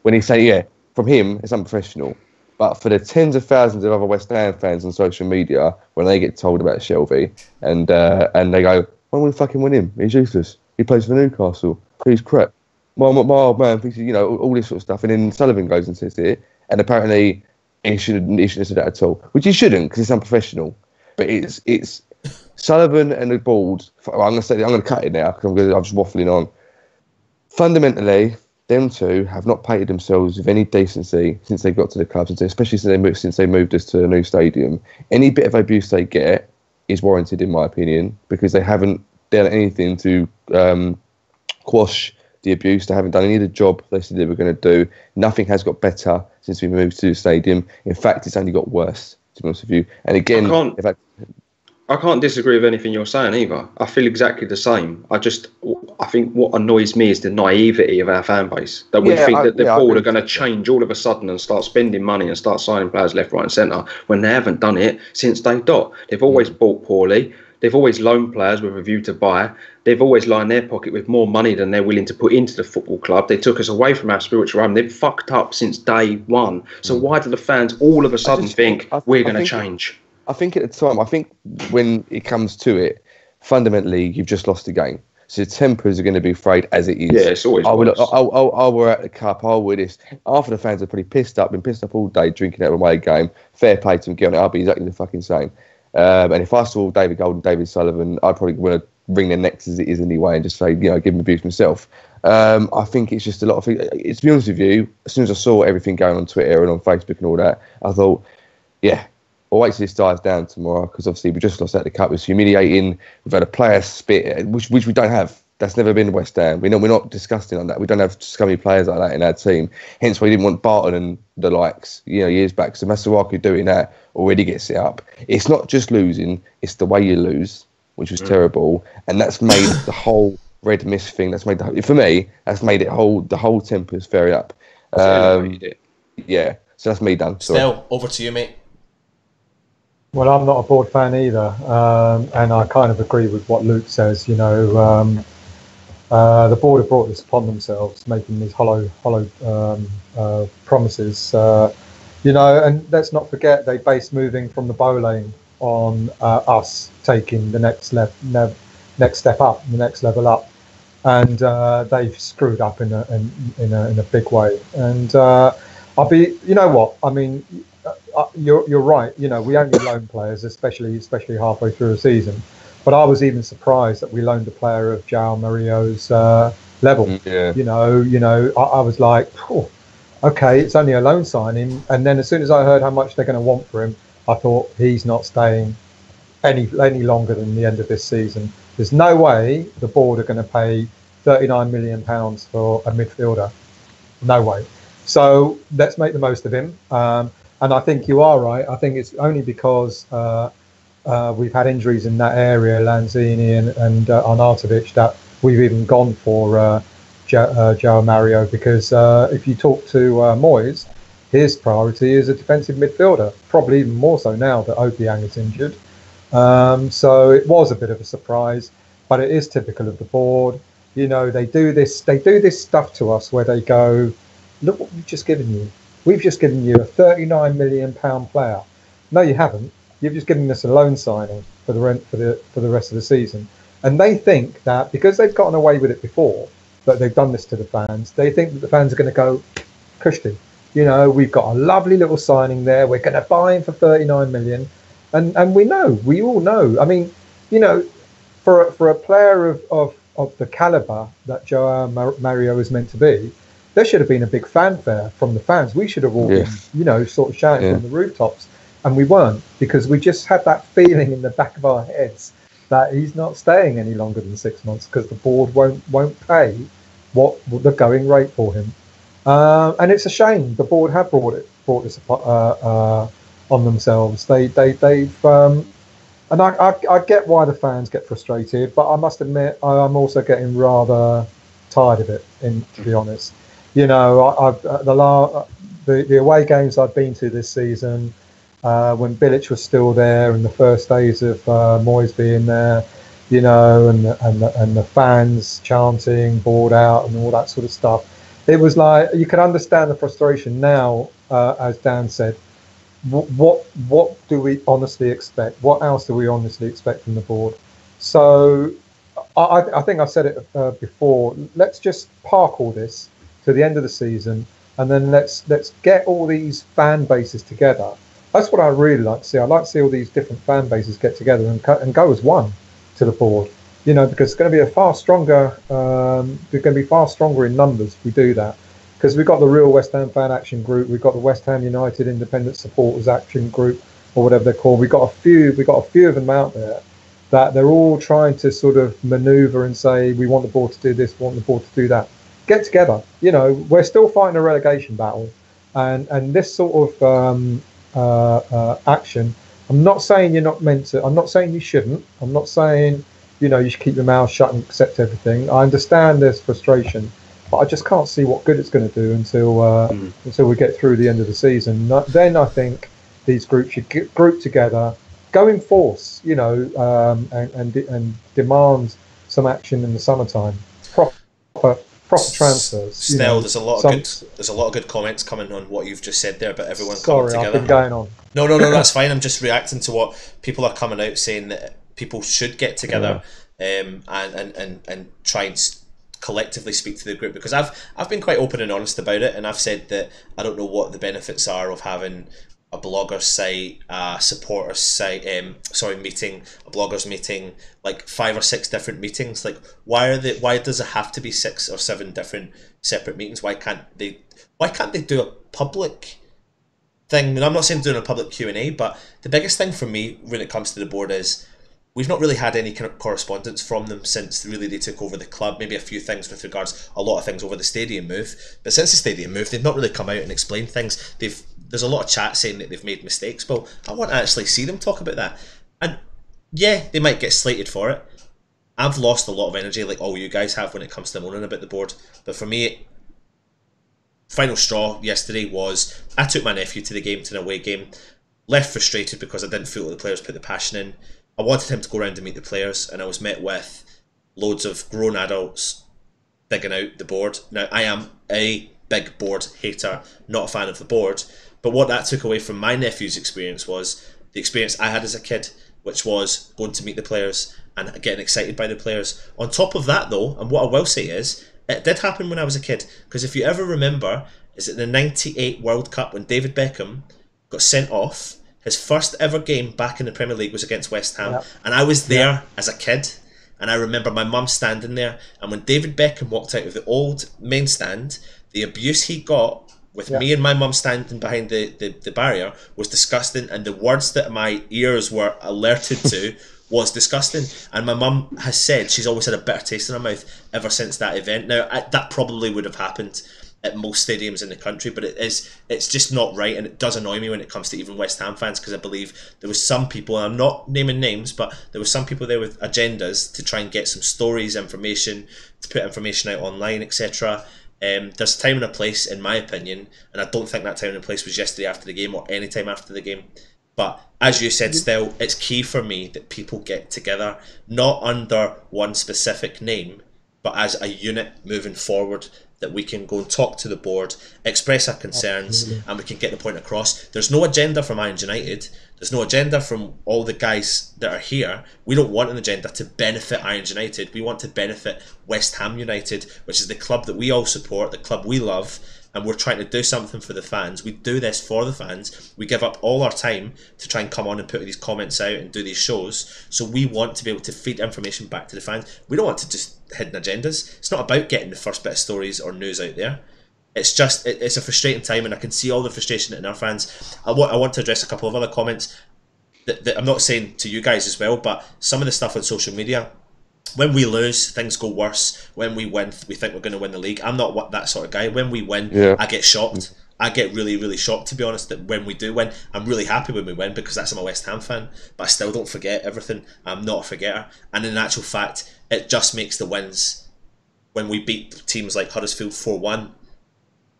when he say from him it's unprofessional. But for the tens of thousands of other West Ham fans on social media, when they get told about Shelby and they go, "Why don't we fucking win him? He's useless. He plays for Newcastle. He's crap. My old man thinks all this sort of stuff." And then Sullivan goes and says it, and apparently he shouldn't have said that at all, which he shouldn't because it's unprofessional. But it's Sullivan and the board. I'm going to cut it now because I'm just waffling on. Fundamentally, them two have not painted themselves with any decency since they got to the club, especially since they moved us to a new stadium. Any bit of abuse they get is warranted, in my opinion, because they haven't done anything to quash the abuse. They haven't done any of the job they said they were going to do. Nothing has got better since we moved to the stadium. In fact, it's only got worse, to be honest with you. And again, I can't disagree with anything you're saying either. I feel exactly the same. I think what annoys me is the naivety of our fan base. That we think that the board are going to change all of a sudden and start spending money and start signing players left, right and centre when they haven't done it since day dot. They've always bought poorly. They've always loaned players with a view to buy. They've always lined their pocket with more money than they're willing to put into the football club. They took us away from our spiritual home. They've fucked up since day one. So why do the fans all of a sudden think we're going to change? I think at the time, when it comes to it, fundamentally, you've just lost the game. So the tempers are going to be frayed as it is. Yeah, it's always we're at the cup, we're this. Half of the fans are pretty pissed up, been pissed up all day, drinking out of a away game. Fair play to them, get on it, I'll be exactly the fucking same. And if I saw David Gold and David Sullivan, I'd probably want to wring their necks as it is anyway and just say, give them abuse myself. I think it's just a lot of things. To be honest with you, as soon as I saw everything going on Twitter and on Facebook and all that, I thought, I'll wait till this dies down tomorrow because obviously we just lost out the cup. It's humiliating. We've had a player spit, which we don't have. That's never been West Ham. We're not disgusting on that. We don't have scummy players like that in our team. Hence why we didn't want Barton and the likes, years back. So Masuaku doing that already gets it up. It's not just losing, it's the way you lose, which was terrible. And that's made the whole red mist thing, for me, that's made the whole tempers very up. Yeah, so that's me done. Stel, over to you, mate. Well, I'm not a board fan either, and I kind of agree with what Luke says. The board have brought this upon themselves, making these hollow promises. And let's not forget they based moving from the bow lane on us taking the next step up, the next level up, and they've screwed up in a big way. And I'll be, you're right. We only loan players, especially halfway through a season. But I was even surprised that we loaned a player of João Mario's level. Yeah. I was like, okay, it's only a loan signing. And then as soon as I heard how much they're going to want for him, I thought he's not staying any longer than the end of this season. There's no way the board are going to pay £39 million for a midfielder. No way. So let's make the most of him. And I think you are right. I think it's only because we've had injuries in that area, Lanzini and Arnautovic, that we've even gone for João Mario. Because if you talk to Moyes, his priority is a defensive midfielder, probably even more so now that Obiang is injured. So it was a bit of a surprise, but it is typical of the board. They do this stuff to us where they go, look what we've just given you. We've just given you a £39 million player. No, you haven't. You've just given us a loan signing for the rest of the season. And they think that because they've gotten away with it before, that they've done this to the fans, they think that the fans are going to go, Kushti, we've got a lovely little signing there. We're going to buy him for £39 million. And we all know. I mean, for a player of the calibre that João Mario is meant to be, there should have been a big fanfare from the fans. We should have all been, sort of shouting from the rooftops. And we weren't, because we just had that feeling in the back of our heads that he's not staying any longer than 6 months because the board won't pay what the going rate for him. And it's a shame. The board have brought this on themselves. They've and I get why the fans get frustrated, but I must admit I'm also getting rather tired of it. To be honest, the away games I've been to this season, when Bilic was still there, and the first days of Moyes being there, you know, and the fans chanting, bored out, and all that sort of stuff. It was like you could understand the frustration now, as Dan said. What do we honestly expect? What else do we honestly expect from the board? So I think I've said it before. Let's just park all this to the end of the season, and then let's get all these fan bases together. That's what I really like to see. I like to see all these different fan bases get together and go as one to the board. You know, because it's going to be a far stronger. We're going to be far stronger in numbers if we do that. Because we've got the real West Ham fan action group, we've got the West Ham United Independent Supporters Action Group, or whatever they're called. We've got a few of them out there that they're all trying to sort of manoeuvre and say, we want the board to do this, we want the board to do that. Get together. You know, we're still fighting a relegation battle, and this sort of action. I'm not saying you're not meant to. I'm not saying you shouldn't. I'm not saying, you know, you should keep your mouth shut and accept everything. I understand there's frustration, but I just can't see what good it's going to do until we get through the end of the season. Then I think these groups should group together, go in force, you know, and demand some action in the summertime. Proper transfers. Still, there's a lot of good comments coming on what you've just said there about everyone coming together. I've been going on. No, that's fine. I'm just reacting to what people are coming out saying, that people should get together and try and collectively speak to the group, because I've been quite open and honest about it, and I've said that I don't know what the benefits are of having a blogger site, a supporters site, meeting, a bloggers meeting, like 5 or 6 different meetings. Like, why does it have to be 6 or 7 different separate meetings? Why can't they do a public thing? And I'm not saying doing a public Q&A, but the biggest thing for me when it comes to the board is we've not really had any kind of correspondence from them since really they took over the club. Maybe a few things with regards, a lot of things over the stadium move, but since the stadium move, they've not really come out and explained things. There's a lot of chat saying that they've made mistakes. Well, I want to actually see them talk about that. And yeah, they might get slated for it. I've lost a lot of energy, like all you guys have, when it comes to moaning about the board. But for me, final straw yesterday was I took my nephew to an away game, left frustrated because I didn't feel like the players put the passion in. I wanted him to go around and meet the players, and I was met with loads of grown adults digging out the board. Now, I am a big board hater, not a fan of the board, but what that took away from my nephew's experience was the experience I had as a kid, which was going to meet the players and getting excited by the players. On top of that, though, and what I will say is, it did happen when I was a kid, because if you ever remember, is it the '98 World Cup when David Beckham got sent off? His first ever game back in the Premier League was against West Ham, and I was there as a kid, and I remember my mum standing there, and when David Beckham walked out of the old main stand, the abuse he got with me and my mum standing behind the barrier was disgusting, and the words that my ears were alerted to was disgusting. And my mum has said she's always had a bitter taste in her mouth ever since that event. Now, that probably would have happened at most stadiums in the country, but it's just not right, and it does annoy me when it comes to even West Ham fans, because I believe there was some people, and I'm not naming names, but there were some people there with agendas to try and get some stories, information, to put information out online, etc. There's a time and a place, in my opinion, and I don't think that time and place was yesterday after the game or any time after the game. But as you said, still, it's key for me that people get together, not under one specific name, but as a unit moving forward, that we can go and talk to the board, express our concerns, and we can get the point across. There's no agenda from Irons United. There's no agenda from all the guys that are here. We don't want an agenda to benefit Irons United. We want to benefit West Ham United, which is the club that we all support, the club we love, and we're trying to do something for the fans. We do this for the fans. We give up all our time to try and come on and put these comments out and do these shows. So we want to be able to feed information back to the fans. We don't want to just hidden agendas. It's not about getting the first bit of stories or news out there. It's just, it's a frustrating time, and I can see all the frustration in our fans. I want to address a couple of other comments that I'm not saying to you guys as well, but some of the stuff on social media. When we lose, things go worse. When we win, we think we're going to win the league. I'm not that sort of guy. When we win, I get shocked. I get really, really shocked, to be honest, that when we do win. I'm really happy when we win because I'm a West Ham fan, but I still don't forget everything. I'm not a forgetter. And in actual fact, it just makes the wins, when we beat teams like Huddersfield 4-1,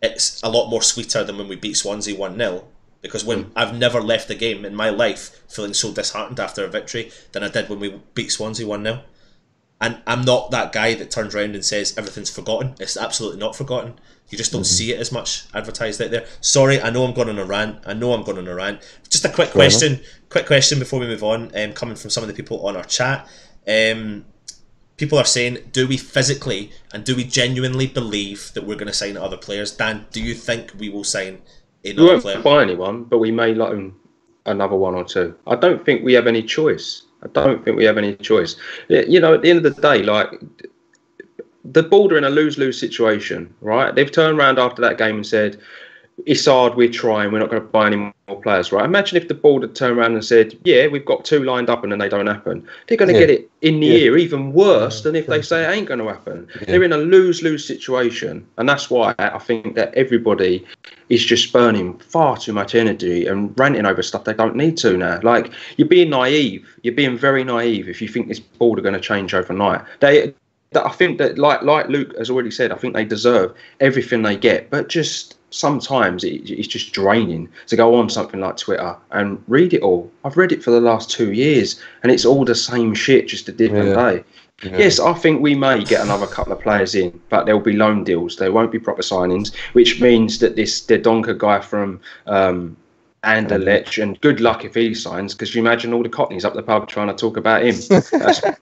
it's a lot more sweeter than when we beat Swansea 1-0. Because I've never left the game in my life feeling so disheartened after a victory than I did when we beat Swansea 1-0. And I'm not that guy that turns around and says everything's forgotten. It's absolutely not forgotten. You just don't see it as much advertised out there. Sorry, I know I'm going on a rant. Just a quick question before we move on, coming from some of the people on our chat. People are saying, do we physically and do we genuinely believe that we're going to sign other players? Dan, do you think we will sign another player? We won't buy anyone, but we may loan another one or two. I don't think we have any choice. You know, at the end of the day, like, the board are in a lose-lose situation, right? They've turned around after that game and said, it's hard, we're trying, we're not going to buy any more players, right? Imagine if the board had turned around and said, yeah, we've got 2 lined up and then they don't happen. They're going to get it in the ear even worse than if they say it ain't going to happen. They're in a lose-lose situation. And that's why I think that everybody is just burning far too much energy and ranting over stuff they don't need to now. Like, you're being naive. You're being very naive if you think this board are going to change overnight. I think that, like Luke has already said, I think they deserve everything they get, but just sometimes it's just draining to go on something like Twitter and read it all. I've read it for the last 2 years and it's all the same shit, just a different day. Yeah. Yes, I think we may get another couple of players in, but there'll be loan deals. There won't be proper signings, which means that this Dendoncker guy from Anderlecht, and good luck if he signs, because you imagine all the Cockneys up the pub trying to talk about him.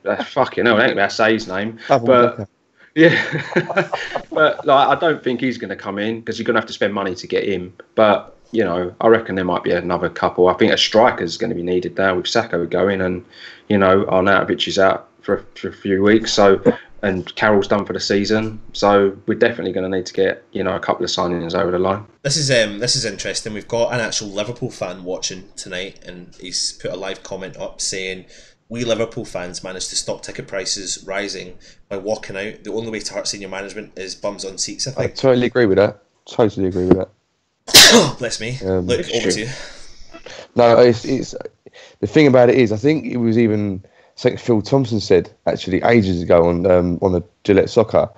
That's fucking hell. I ain't going to say his name, but yeah. But like, I don't think he's going to come in because you're going to have to spend money to get him. But you know, I reckon there might be another couple. I think a striker is going to be needed now with Sakho going, and you know, Arnautovic is out for a few weeks, so. And Carroll's done for the season, so we're definitely going to need to get, you know, a couple of signings over the line. This is interesting. We've got an actual Liverpool fan watching tonight, and he's put a live comment up saying, "We Liverpool fans managed to stop ticket prices rising by walking out. The only way to hurt senior management is bums on seats." I think. I totally agree with that. Bless me. Look, over to you. No, it's the thing about it is, I think it was even. I think Phil Thompson said actually ages ago on the Gillette Soccer,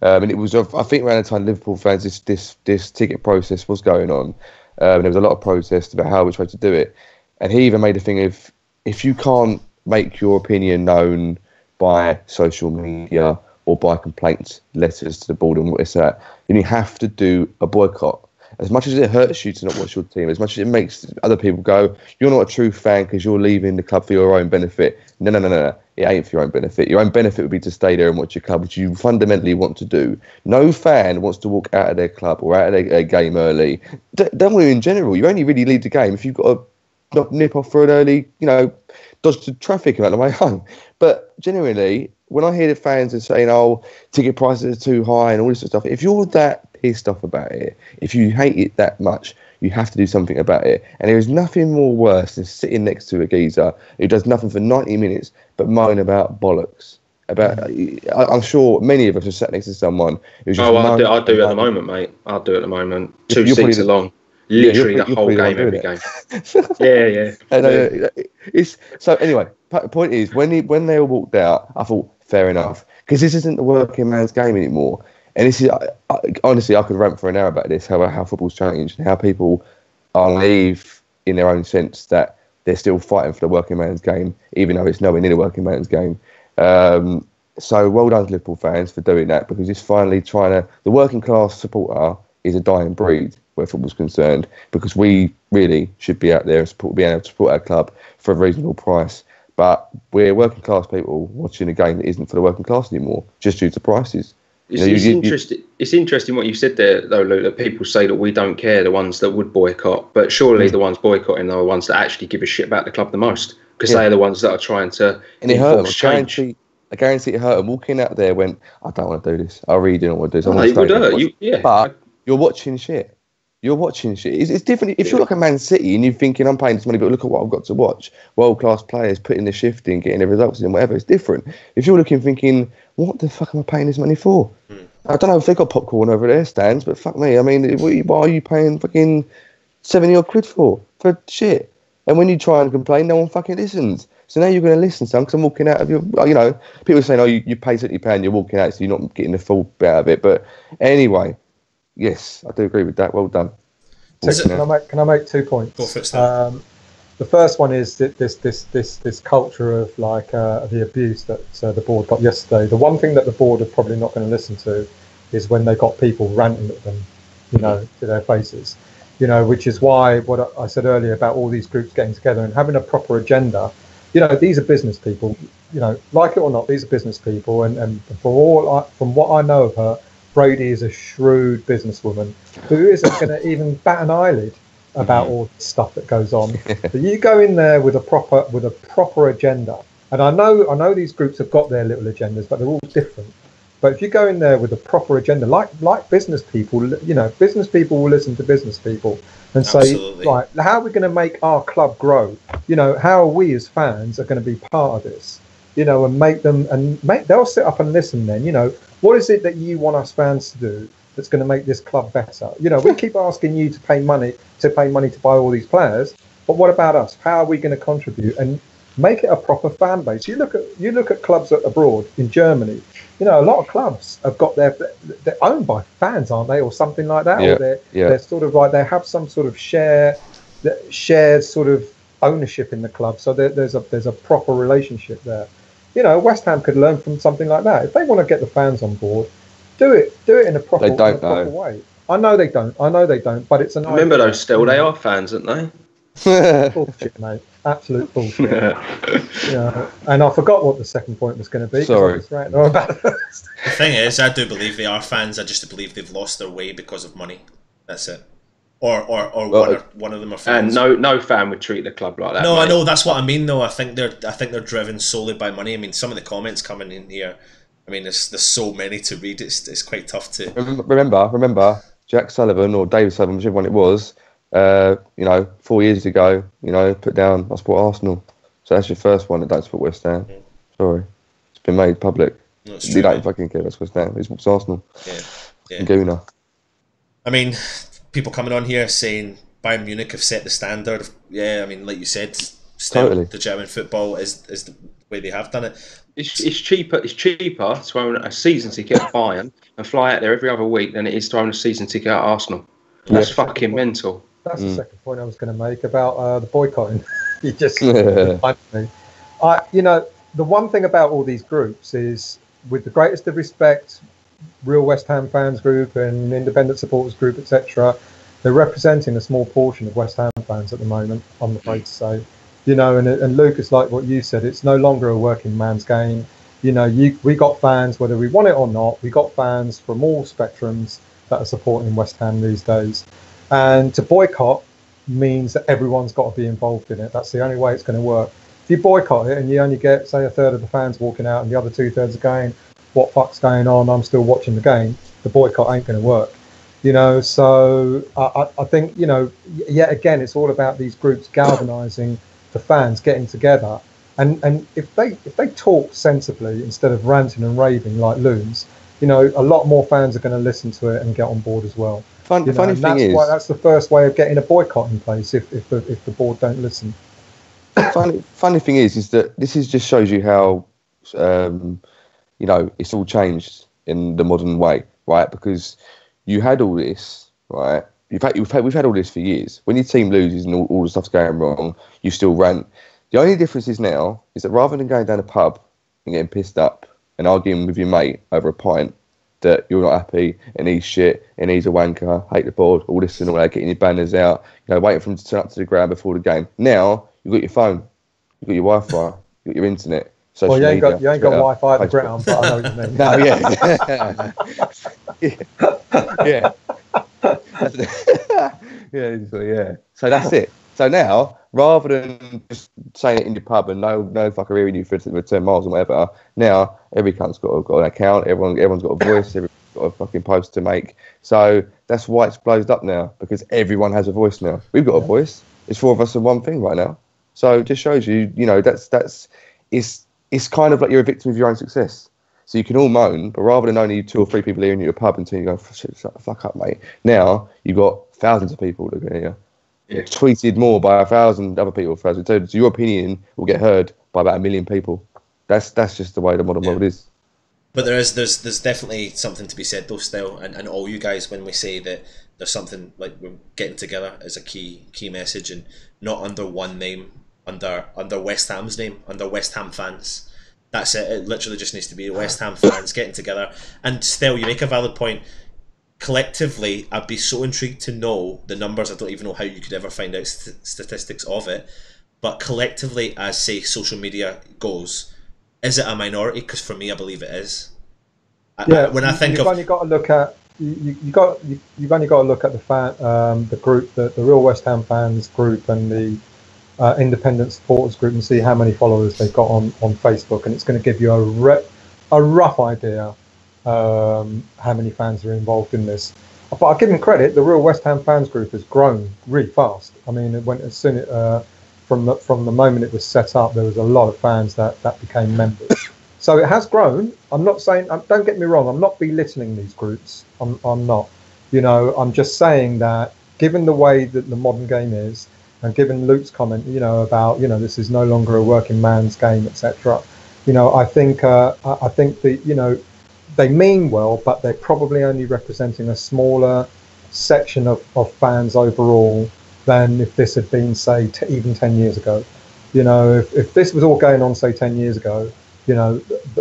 and it was I think around the time Liverpool fans this ticket process was going on, and there was a lot of protest about how we tried to do it, and he even made a thing of if you can't make your opinion known by social media or by complaints letters to the board and what it's at, then you have to do a boycott. As much as it hurts you to not watch your team, as much as it makes other people go, you're not a true fan because you're leaving the club for your own benefit. No. It ain't for your own benefit. Your own benefit would be to stay there and watch your club, which you fundamentally want to do. No fan wants to walk out of their club or out of their game early. Don't we in general? You only really leave the game if you've got to nip off for an early, you know, dodge the traffic about the way home. But generally, when I hear the fans are saying, oh, ticket prices are too high and all this sort of stuff, if you're that pissed off about it, if you hate it that much, you have to do something about it. And there is nothing more worse than sitting next to a geezer who does nothing for 90 minutes but moan about bollocks. I'm sure many of us have sat next to someone who's just I do at the moment, mate. I'll do at the moment. Two seats along. Literally the whole game, every game. Yeah. And, so anyway, the point is, when they all walked out, I thought, fair enough. Because this isn't the working man's game anymore. And this is, honestly, I could rant for an hour about this, how football's changed and how people are naive in their own sense that they're still fighting for the working man's game, even though it's nowhere near the working man's game. So well done to Liverpool fans for doing that, because it's finally the working class supporter is a dying breed where football's concerned, because we really should be out there and being able to support our club for a reasonable price. But we're working class people watching a game that isn't for the working class anymore, just due to prices. It's interesting what you said there, though, Luke, that people say that we don't care, the ones that would boycott, but surely the ones boycotting are the ones that actually give a shit about the club the most, because they're the ones that are trying to enforce change. I guarantee it hurt them. Walking out there went, I don't want to do this. I really don't want to do this. It would hurt. But you're watching shit. It's different. If you're like a Man City and you're thinking, I'm paying this money, but look at what I've got to watch. World-class players putting the shift in, getting the results in, whatever. It's different. If you're looking thinking, what the fuck am I paying this money for? I don't know if they've got popcorn over their stands, but fuck me. I mean, what are you paying fucking 70 odd quid for shit? And when you try and complain, no one fucking listens. So now you're going to listen to them, because I'm walking out of your, you know, people are saying, oh, you pay £70, you're walking out, so you're not getting the full bit out of it. But anyway, Yes, I do agree with that. Well done. Can I make 2 points? Go for it, Steph. The first one is that this culture of the abuse that the board got yesterday. The one thing that the board are probably not going to listen to is when they got people ranting at them, to their faces, which is why what I said earlier about all these groups getting together and having a proper agenda. These are business people. Like it or not, these are business people, and from what I know of her, Brady is a shrewd businesswoman who isn't going to even bat an eyelid about all the stuff that goes on. But you go in there with a proper agenda, and I know these groups have got their little agendas, but they're all different. But if you go in there with a proper agenda, like business people, business people will listen to business people and Absolutely. say, right, how are we going to make our club grow? How are we as fans are going to be part of this? And they'll sit up and listen. Then, what is it that you want us fans to do that's going to make this club better? We keep asking you to pay money to buy all these players, but what about us? How are we going to contribute and make it a proper fan base? You look at clubs abroad in Germany. A lot of clubs have got they're owned by fans, aren't they, or something like that? Yeah, Or they're sort of like they have some sort of shared sort of ownership in the club. So there's a proper relationship there. West Ham could learn from something like that. If they want to get the fans on board, do it in a proper way. I know they don't, but it's an idea. Remember those still, they are fans, aren't they? Bullshit, mate. Absolute bullshit. And I forgot what the second point was going to be. Sorry. The thing is, I do believe they are fans. I just believe they've lost their way because of money. That's it. Or one of them are fans. And no fan would treat the club like that. No, mate. I know, that's what I mean though. I think they're driven solely by money. I mean, some of the comments coming in here, I mean, there's so many to read. It's quite tough to. Remember, Jack Sullivan or David Sullivan, whichever one it was. 4 years ago, put down I support Arsenal. So that's your first one that don't support West Ham. Sorry, it's been made public. No, it's You true, don't mate. fucking care. It's West Ham. He supports Arsenal. Yeah. Gooner. I mean, people coming on here saying Bayern Munich have set the standard. I mean, like you said, still Totally. the German football is the way they have done it. It's cheaper to own a season ticket at Bayern and fly out there every other week than it is to own a season ticket at Arsenal. That's fucking mental. That's the second point I was going to make about the boycotting. You just reminded me. The one thing about all these groups is, with the greatest of respect, real West Ham fans group and independent supporters group, etc., they're representing a small portion of West Ham fans at the moment, I'm afraid to say. And Lucas, like what you said, it's no longer a working man's game. We got fans, whether we want it or not, we got fans from all spectrums that are supporting West Ham these days. And to boycott means that everyone's got to be involved in it. That's the only way it's going to work. If you boycott it and you only get, say, a third of the fans walking out and the other 2/3 are going, what fuck's going on? I'm still watching the game. The boycott ain't going to work. So I think, yet again, it's all about these groups galvanizing the fans, getting together. And if they talk sensibly instead of ranting and raving like loons, a lot more fans are going to listen to it and get on board as well. Funny thing is, that's the first way of getting a boycott in place if the board don't listen. funny thing is that this just shows you how it's all changed in the modern way, right? Because you had all this, right? We've had all this for years. When your team loses and all the stuff's going wrong, you still rant. The only difference is now is that rather than going down a pub and getting pissed up and arguing with your mate over a pint that you're not happy and he's shit and he's a wanker, hate the board, all this and all that, getting your banners out, waiting for him to turn up to the ground before the game. Now you've got your phone, you've got your Wi-Fi, you've got your internet. Well, you ain't got Wi-Fi at the ground, but I know what you mean. No, yeah. So that's it. So now, rather than just saying it in your pub and no fucker hearing you for 10 miles or whatever, now every cunt's got an account, everyone's got a voice, everyone's got a fucking post to make. So that's why it's blown up now, because everyone has a voice now. We've got a voice. It's four of us in one thing right now. So it just shows you, it's kind of like you're a victim of your own success. So you can all moan, but rather than only 2 or 3 people hearing you at a pub until you go, shit, shut the fuck up, mate. Now you've got thousands of people that are going to hear. Yeah. Tweeted more by 1,000 other people. So your opinion will get heard by about 1 million people. That's just the way the modern world is. But there's definitely something to be said though, still, and all you guys, when we say that there's something like we're getting together as a key message, and not under one name, under West Ham's name, under West Ham fans. That's it. It literally just needs to be West Ham fans getting together. And still, you make a valid point. Collectively, I'd be so intrigued to know the numbers. I don't even know how you could ever find out statistics of it. But collectively, as say social media goes, is it a minority? Because for me, I believe it is. When I think you've only got to look at you've only got to look at the group, the real West Ham fans group, and the independent supporters group, and see how many followers they've got on Facebook, and it's going to give you a rough idea how many fans are involved in this. But I'll give them credit. The real West Ham fans group has grown really fast. I mean, it went from the moment it was set up, there was a lot of fans that became members. So it has grown. I'm not saying, don't get me wrong, I'm not belittling these groups. I'm not. I'm just saying that given the way that the modern game is, and given Luke's comment, about, this is no longer a working man's game, etc. I think that, they mean well, but they're probably only representing a smaller section of fans overall than if this had been, say, even 10 years ago. If this was all going on, say, 10 years ago,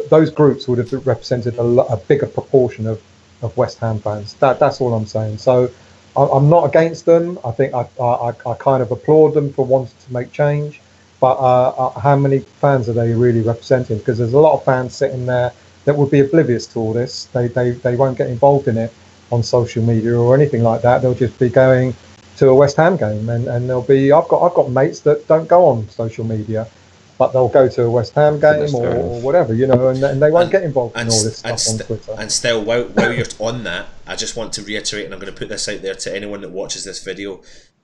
those groups would have represented a bigger proportion of West Ham fans. That's all I'm saying. So I'm not against them. I think I kind of applaud them for wanting to make change. But how many fans are they really representing? Because there's a lot of fans sitting there that would be oblivious to all this. They won't get involved in it on social media or anything like that. They'll just be going to a West Ham game, and they'll be. I've got mates that don't go on social media, but they'll go to a West Ham game or whatever, and they won't get involved in all this stuff on Twitter. And still, while you're on that, I just want to reiterate, and I'm going to put this out there to anyone that watches this video: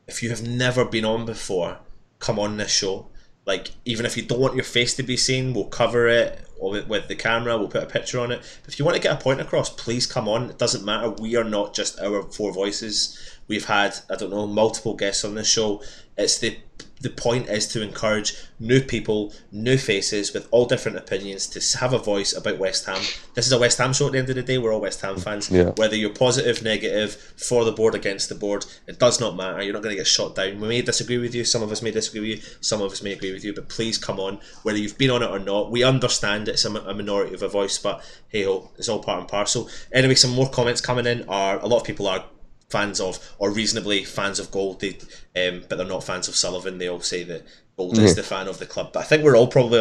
if you have never been on before, come on this show. Like, even if you don't want your face to be seen, we'll cover it with the camera, we'll put a picture on it. But if you want to get a point across, please come on. It doesn't matter. We are not just our four voices. We've had, multiple guests on this show. It's the point is to encourage new people, new faces with all different opinions to have a voice about West Ham. This is a West Ham show at the end of the day. We're all West Ham fans. Yeah. Whether you're positive, negative, for the board, against the board, it does not matter. You're not going to get shot down. We may disagree with you. Some of us may disagree with you. Some of us may agree with you. But please come on, whether you've been on it or not. We understand it's a minority of a voice, but hey ho, it's all part and parcel. Anyway, some more comments coming in. A lot of people are fans of, or reasonably fans of Gold, but they're not fans of Sullivan. They all say that Gold is the fan of the club, but I think we're all probably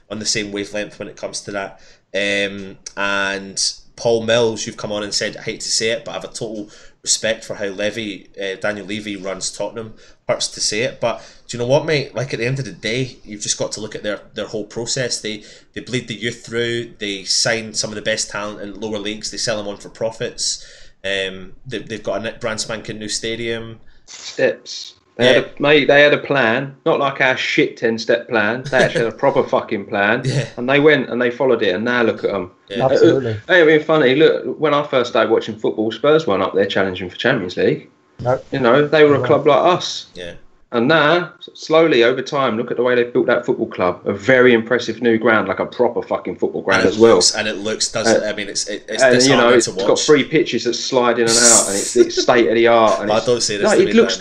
on the same wavelength when it comes to that. And Paul Mills, you've come on and said, I hate to say it, but I have a total respect for how Daniel Levy runs Tottenham. Hurts to say it, but do you know what, mate? Like, at the end of the day, you've just got to look at their whole process. They bleed the youth through. They sign some of the best talent in lower leagues. They sell them on for profits. They've got a brand spanking new stadium. Steps. They had a plan, not like our shit 10-step plan. They actually had a proper fucking plan, and they went and they followed it. And now look at them. Yeah. Absolutely. It ain't been funny. Look, when I first started watching football, Spurs weren't up there challenging for Champions League. Nope. They were a club like us. Yeah. And now, slowly over time, look at the way they've built that football club. A very impressive new ground, like a proper fucking football ground as well. And it looks, doesn't it? I mean, it's and it's got 3 pitches that slide in and out, and it's state of the art. And I don't say this. No, it looks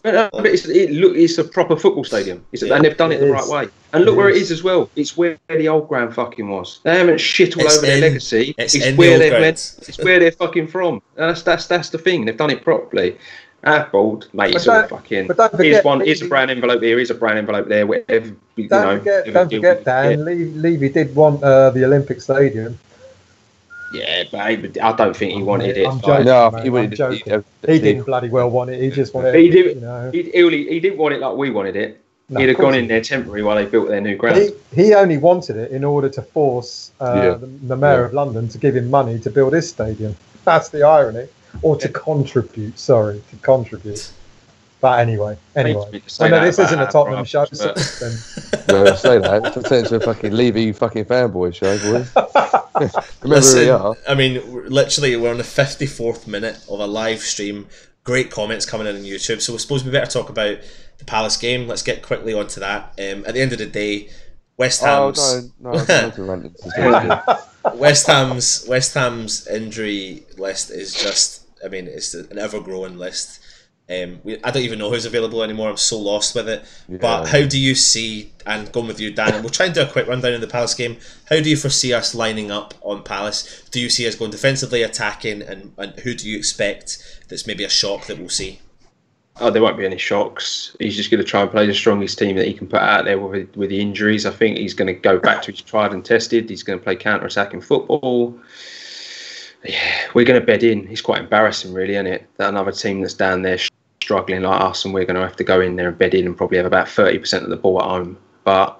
it's a proper football stadium. And they've done it the right way. And look where it is as well. It's where the old ground fucking was. They haven't shit all over their legacy. It's where it's where they're fucking from. And that's the thing. They've done it properly. Bald, mate, it's all fucking. But don't forget, here's a brown envelope here, here's a brown envelope there, whatever. Don't forget, Dan. Levy did want the Olympic Stadium. Yeah, but I don't think he wanted it. I'm joking, no, mate, he wanted it. He didn't bloody well want it. He just wanted. He didn't want it like we wanted it. No, he'd have gone in there temporary while they built their new ground. He only wanted it in order to force the mayor of London to give him money to build his stadium. That's the irony. Or to contribute, But anyway. I know this isn't a Tottenham show, so no, say that. It's potentially a fucking Levy fucking fanboy show, boys. Remember who we are. I mean, literally, we're on the 54th minute of a live stream. Great comments coming in on YouTube. So we're supposed to be better talk about the Palace game. Let's get quickly onto that. At the end of the day, West Ham's... Oh, no. West Ham's injury list is just, I mean, it's an ever-growing list. I don't even know who's available anymore. I'm so lost with it. Yeah. But how do you see, and going with you, Dan, and we'll try and do a quick rundown of the Palace game. How do you foresee us lining up on Palace? Do you see us going defensively, attacking, and who do you expect that's maybe a shock that we'll see? Oh, there won't be any shocks. He's just going to try and play the strongest team that he can put out there with the injuries. I think he's going to go back to his tried and tested. He's going to play counter-attacking football. Yeah, we're going to bed in. It's quite embarrassing, really, isn't it? That another team that's down there struggling like us, and we're going to have to go in there and bed in and probably have about 30% of the ball at home. But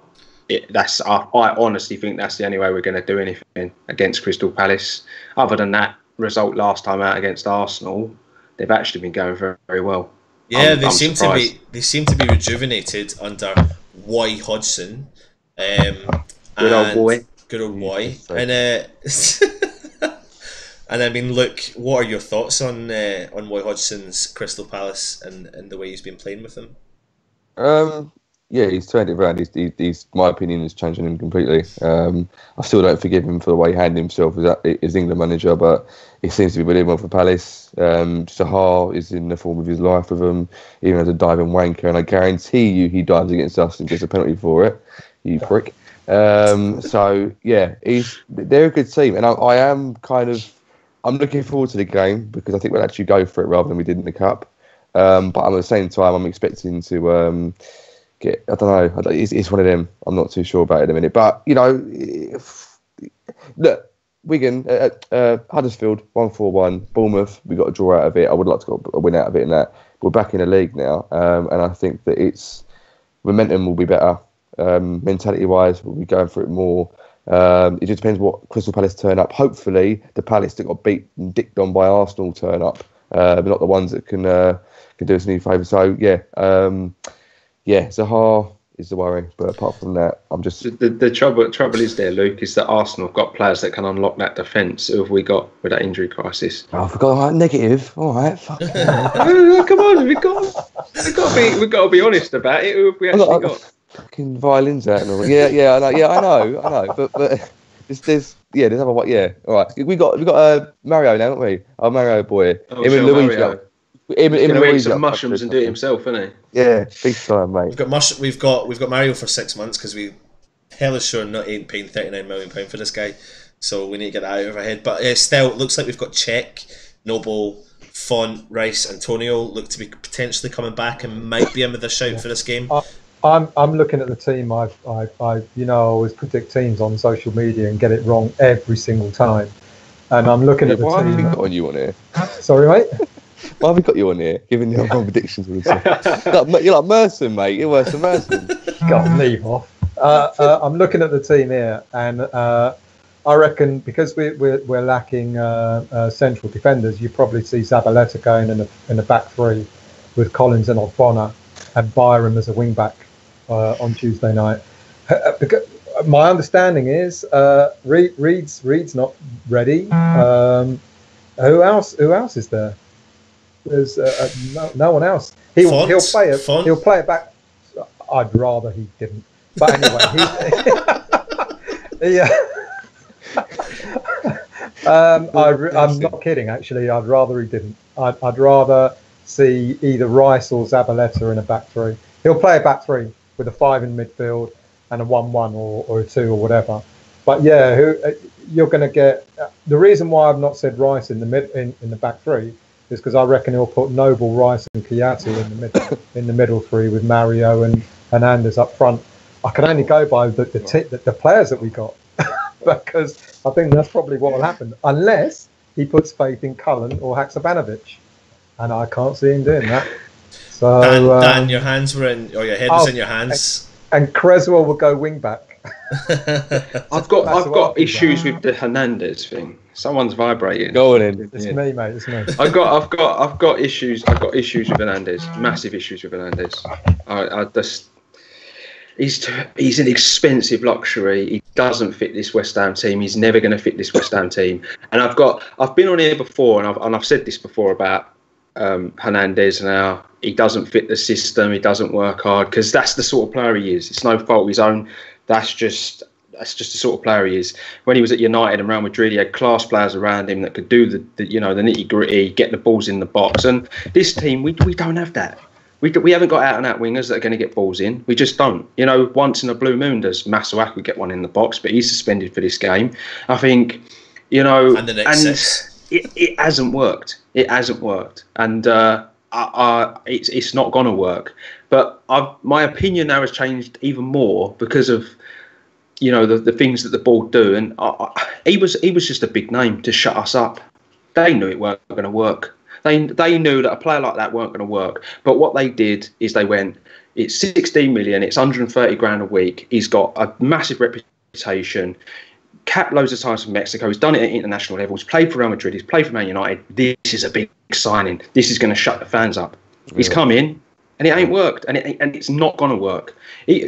I honestly think that's the only way we're going to do anything against Crystal Palace. Other than that result last time out against Arsenal, they've actually been going very, very well. Yeah, they seem to be rejuvenated under Roy Hodgson. Good old boy. Good old boy. And and I mean, look, what are your thoughts on Roy Hodgson's Crystal Palace and the way he's been playing with them? Yeah, he's turned it around. He's my opinion has changed on him completely. I still don't forgive him for the way he handled himself as England manager, but he seems to be doing well for Palace. Sakho is in the form of his life with him, even as a diving wanker, and I guarantee you he dives against us and gets a penalty for it. You prick. So yeah, they're a good team, and I'm looking forward to the game because I think we'll actually go for it rather than we did in the Cup. But at the same time, I'm expecting to I don't know. It's one of them. I'm not too sure about it in a minute. But, you know, look, Wigan, Huddersfield, 1-4-1. Bournemouth, we got a draw out of it. I would like to get a win out of it in that. We're back in the league now. And I think that momentum will be better. Mentality-wise, we'll be going for it more. It just depends what Crystal Palace turn up. Hopefully, the Palace that got beat and dicked on by Arsenal turn up. But not the ones that can do us any favour. So, yeah. Sakho is the worry, but apart from that, I'm just the trouble is there, Luke, is that Arsenal have got players that can unlock that defence. Who have we got with that injury crisis? I forgot. Right, negative. All right, fuck. Come on, we've got to be honest about it. Who have we actually got? Fucking violins out and all. Yeah, I know. But there's other one. Yeah, all right. We got Mario now, haven't we? Our Mario boy. Him and Luigi. He's going to eat some mushrooms and do it himself, isn't he? Yeah, big time, mate. We've got Mario for 6 months because we hell is sure not ain't paying £39 million for this guy, so we need to get that out of our head. But still, it looks like we've got Czech, Noble, Font, Rice, Antonio look to be potentially coming back and might be in with a shout for this game. I'm looking at the team. I always predict teams on social media and get it wrong every single time. And I'm looking at the why team. Have we got you on here? Sorry, mate. Why have we got you on here, giving your wrong predictions all the time? You're like Merson, mate. You're worse than Merson. Go on, leave off. I'm looking at the team here, and I reckon because we're lacking central defenders, you probably see Zabaleta going in a back three with Collins and Ogbonna and Byram as a wing back on Tuesday night. Because my understanding is Reed's not ready. Who else is there? There's no one else. He'll play it back. I'd rather he didn't. But anyway, I'm not kidding. Actually, I'd rather he didn't. I'd rather see either Rice or Zabaleta in a back three. He'll play a back three with a 5 in midfield and a 1-1 or a 2 or whatever. But yeah, you're going to get. The reason why I've not said Rice in the back three is because I reckon he'll put Noble, Rice, and Kiatu in the middle three with Mario and Hernandez up front. I can only go by the players that we got because I think that's probably what will happen unless he puts faith in Cullen or Haksabanovic, and I can't see him doing that. So Dan, your hands were in, or your head was in your hands. And Creswell will go wing back. I've got issues with the Hernandez thing. Someone's vibrating. Go on in. It's me, mate. It's me. I've got issues. I've got issues with Hernandez. Massive issues with Hernandez. He's an expensive luxury. He doesn't fit this West Ham team. He's never going to fit this West Ham team. And I've been on here before, and I've said this before about Hernandez. Now he doesn't fit the system. He doesn't work hard because that's the sort of player he is. It's no fault of his own. That's just that's just the sort of player he is. When he was at United and Real Madrid, he had class players around him that could do the nitty gritty, get the balls in the box. And this team, we don't have that. We haven't got out and out wingers that are going to get balls in. We just don't. Once in a blue moon does Masuaku get one in the box, but he's suspended for this game. I think, and the next six. It hasn't worked. It hasn't worked, and it's not going to work. But my opinion now has changed even more because of the things that the board do, and he was just a big name to shut us up. They knew it weren't going to work. They knew that a player like that weren't going to work. But what they did is they went, it's 16 million, it's 130 grand a week. He's got a massive reputation, capped loads of times for Mexico. He's done it at international level. He's played for Real Madrid. He's played for Man United. This is a big signing. This is going to shut the fans up. Yeah. He's come in and it ain't worked, and it's not going to work.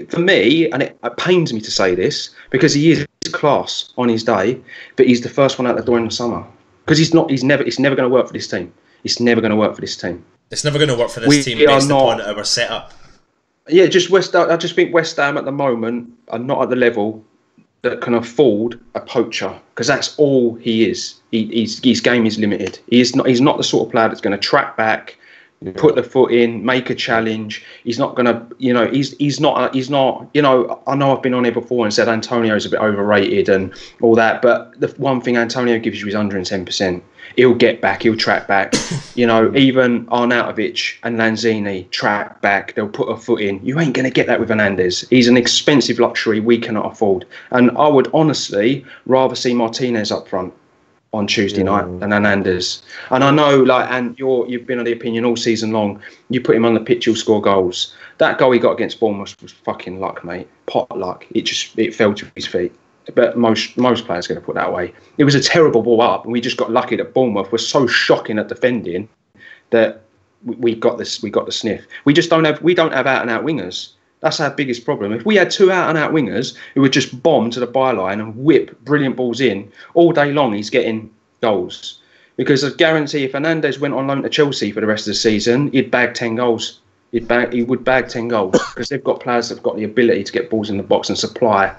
For me, and it pains me to say this, because he is class on his day, but he's the first one out the door in the summer. Because it's never going to work for this team. It's never going to work for this team. It's never going to work for this team based upon our setup. Yeah, I just think West Ham at the moment are not at the level that can afford a poacher, because that's all he is. His game is limited. He's not the sort of player that's going to track back, put the foot in, make a challenge. He's not going to, he's not, I know I've been on here before and said Antonio's a bit overrated and all that, but the one thing Antonio gives you is 110%. He'll get back, he'll track back. Even Arnautovic and Lanzini track back, they'll put a foot in. You ain't going to get that with Hernandez. He's an expensive luxury we cannot afford. And I would honestly rather see Martinez up front on Tuesday night than Hernandez. And I know, and you've been of the opinion all season long, you put him on the pitch, he'll score goals. That goal he got against Bournemouth was fucking luck, mate. Pot luck. It fell to his feet. But most players are going to put that away. It was a terrible ball up, and we just got lucky that Bournemouth was so shocking at defending that we got the sniff. We don't have out and out wingers. That's our biggest problem. If we had two out and out wingers who would just bomb to the byline and whip brilliant balls in all day long, he's getting goals. Because I guarantee if Hernandez went on loan to Chelsea for the rest of the season, he'd bag 10 goals. He would bag 10 goals because they've got players that've got the ability to get balls in the box and supply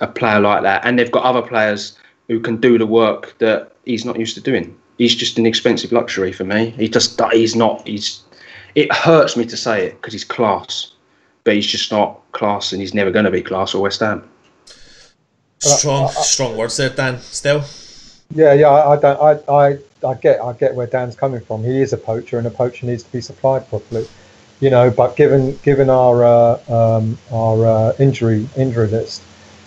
a player like that, and they've got other players who can do the work that he's not used to doing. He's just an expensive luxury for me. It hurts me to say it because he's class, but he's just not class, and he's never going to be class for West Ham. Strong words there, Dan. Still, yeah. I get where Dan's coming from. He is a poacher, and a poacher needs to be supplied properly, But given our injury list,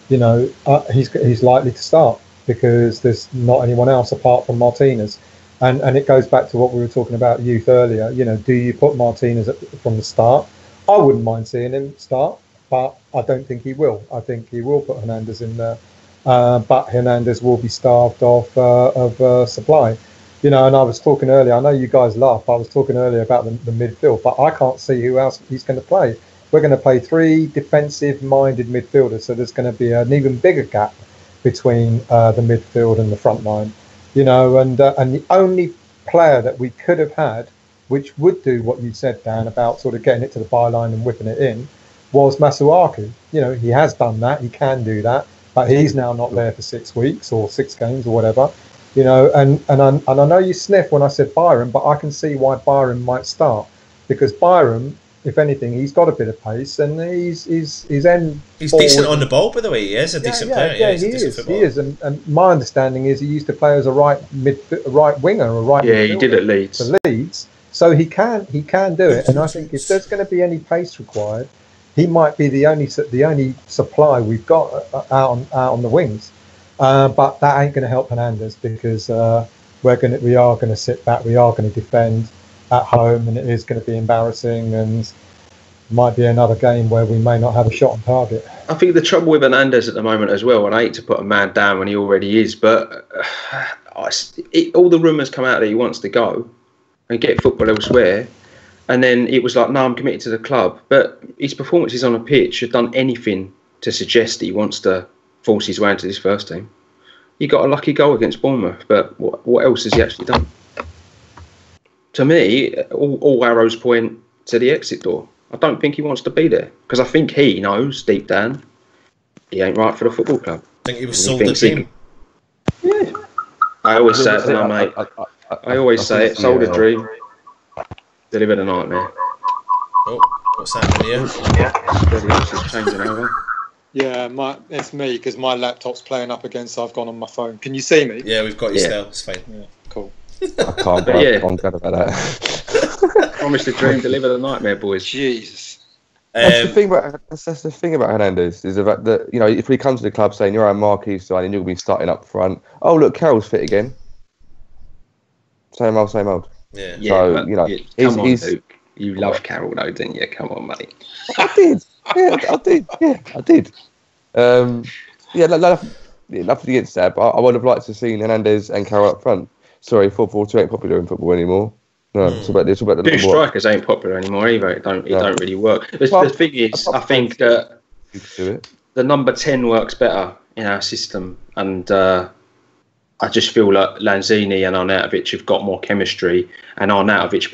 he's likely to start because there's not anyone else apart from Martinez, and it goes back to what we were talking about youth earlier. Do you put Martinez from the start? I wouldn't mind seeing him start, but I don't think he will. I think he will put Hernandez in there, but Hernandez will be starved of supply. And I was talking earlier. I know you guys laugh. I was talking earlier about the midfield, but I can't see who else he's going to play. We're going to play three defensive-minded midfielders, so there's going to be an even bigger gap between the midfield and the front line. And the only player that we could have had, which would do what you said, Dan, about sort of getting it to the byline and whipping it in, was Masuaku. He has done that. He can do that, but he's now not there for 6 weeks or 6 games or whatever. And I know you sniff when I said Byron, but I can see why Byron might start, because Byron, if anything, he's got a bit of pace, and he's decent on the ball. By the way, he is a decent player. Yeah, he is. And my understanding is he used to play as a right winger or right. Yeah, he did at Leeds. For Leeds, so he can do it. And I think if there's going to be any pace required, he might be the only supply we've got out on the wings. But that ain't going to help Hernandez, because we are going to sit back, we are going to defend at home, and it is going to be embarrassing, and might be another game where we may not have a shot on target. I think the trouble with Hernandez at the moment as well, and I hate to put a man down when he already is, but all the rumours come out that he wants to go and get football elsewhere, and then it was like, no, I'm committed to the club. But his performances on a pitch have done anything to suggest that he wants to force his way into this first team. He got a lucky goal against Bournemouth, but what else has he actually done? To me, all arrows point to the exit door. I don't think he wants to be there, because I think he knows deep down he ain't right for the football club. I think he was sold the dream. Yeah. I always say it to my mate. I always say it. Sold a dream, delivered a nightmare. Oh, what's happening here? Stelios is changing over. Yeah, it's me because my laptop's playing up again, so I've gone on my phone. Can you see me? Yeah, we've got you still. It's fine. Yeah, cool. I can't. I'm glad about that. Promised a dream, delivered a nightmare, boys. Jesus. That's the thing about Hernandez is about that. You know, if he comes to the club saying you're our marquee sign and you'll be starting up front. Oh look, Carroll's fit again. Same old. Yeah. So you know, come on, Luke. You love Carroll, though, didn't you? Come on, mate. I did. Yeah, I did. Nothing against that, but I would have liked to see Hernandez and Carroll up front. Sorry, 4-4-2 ain't popular in football anymore. No, it's about the two strikers ain't popular anymore either. It don't really work. The thing is, I think that the number 10 works better in our system, and I just feel like Lanzini and Arnautovic have got more chemistry, and Arnautovic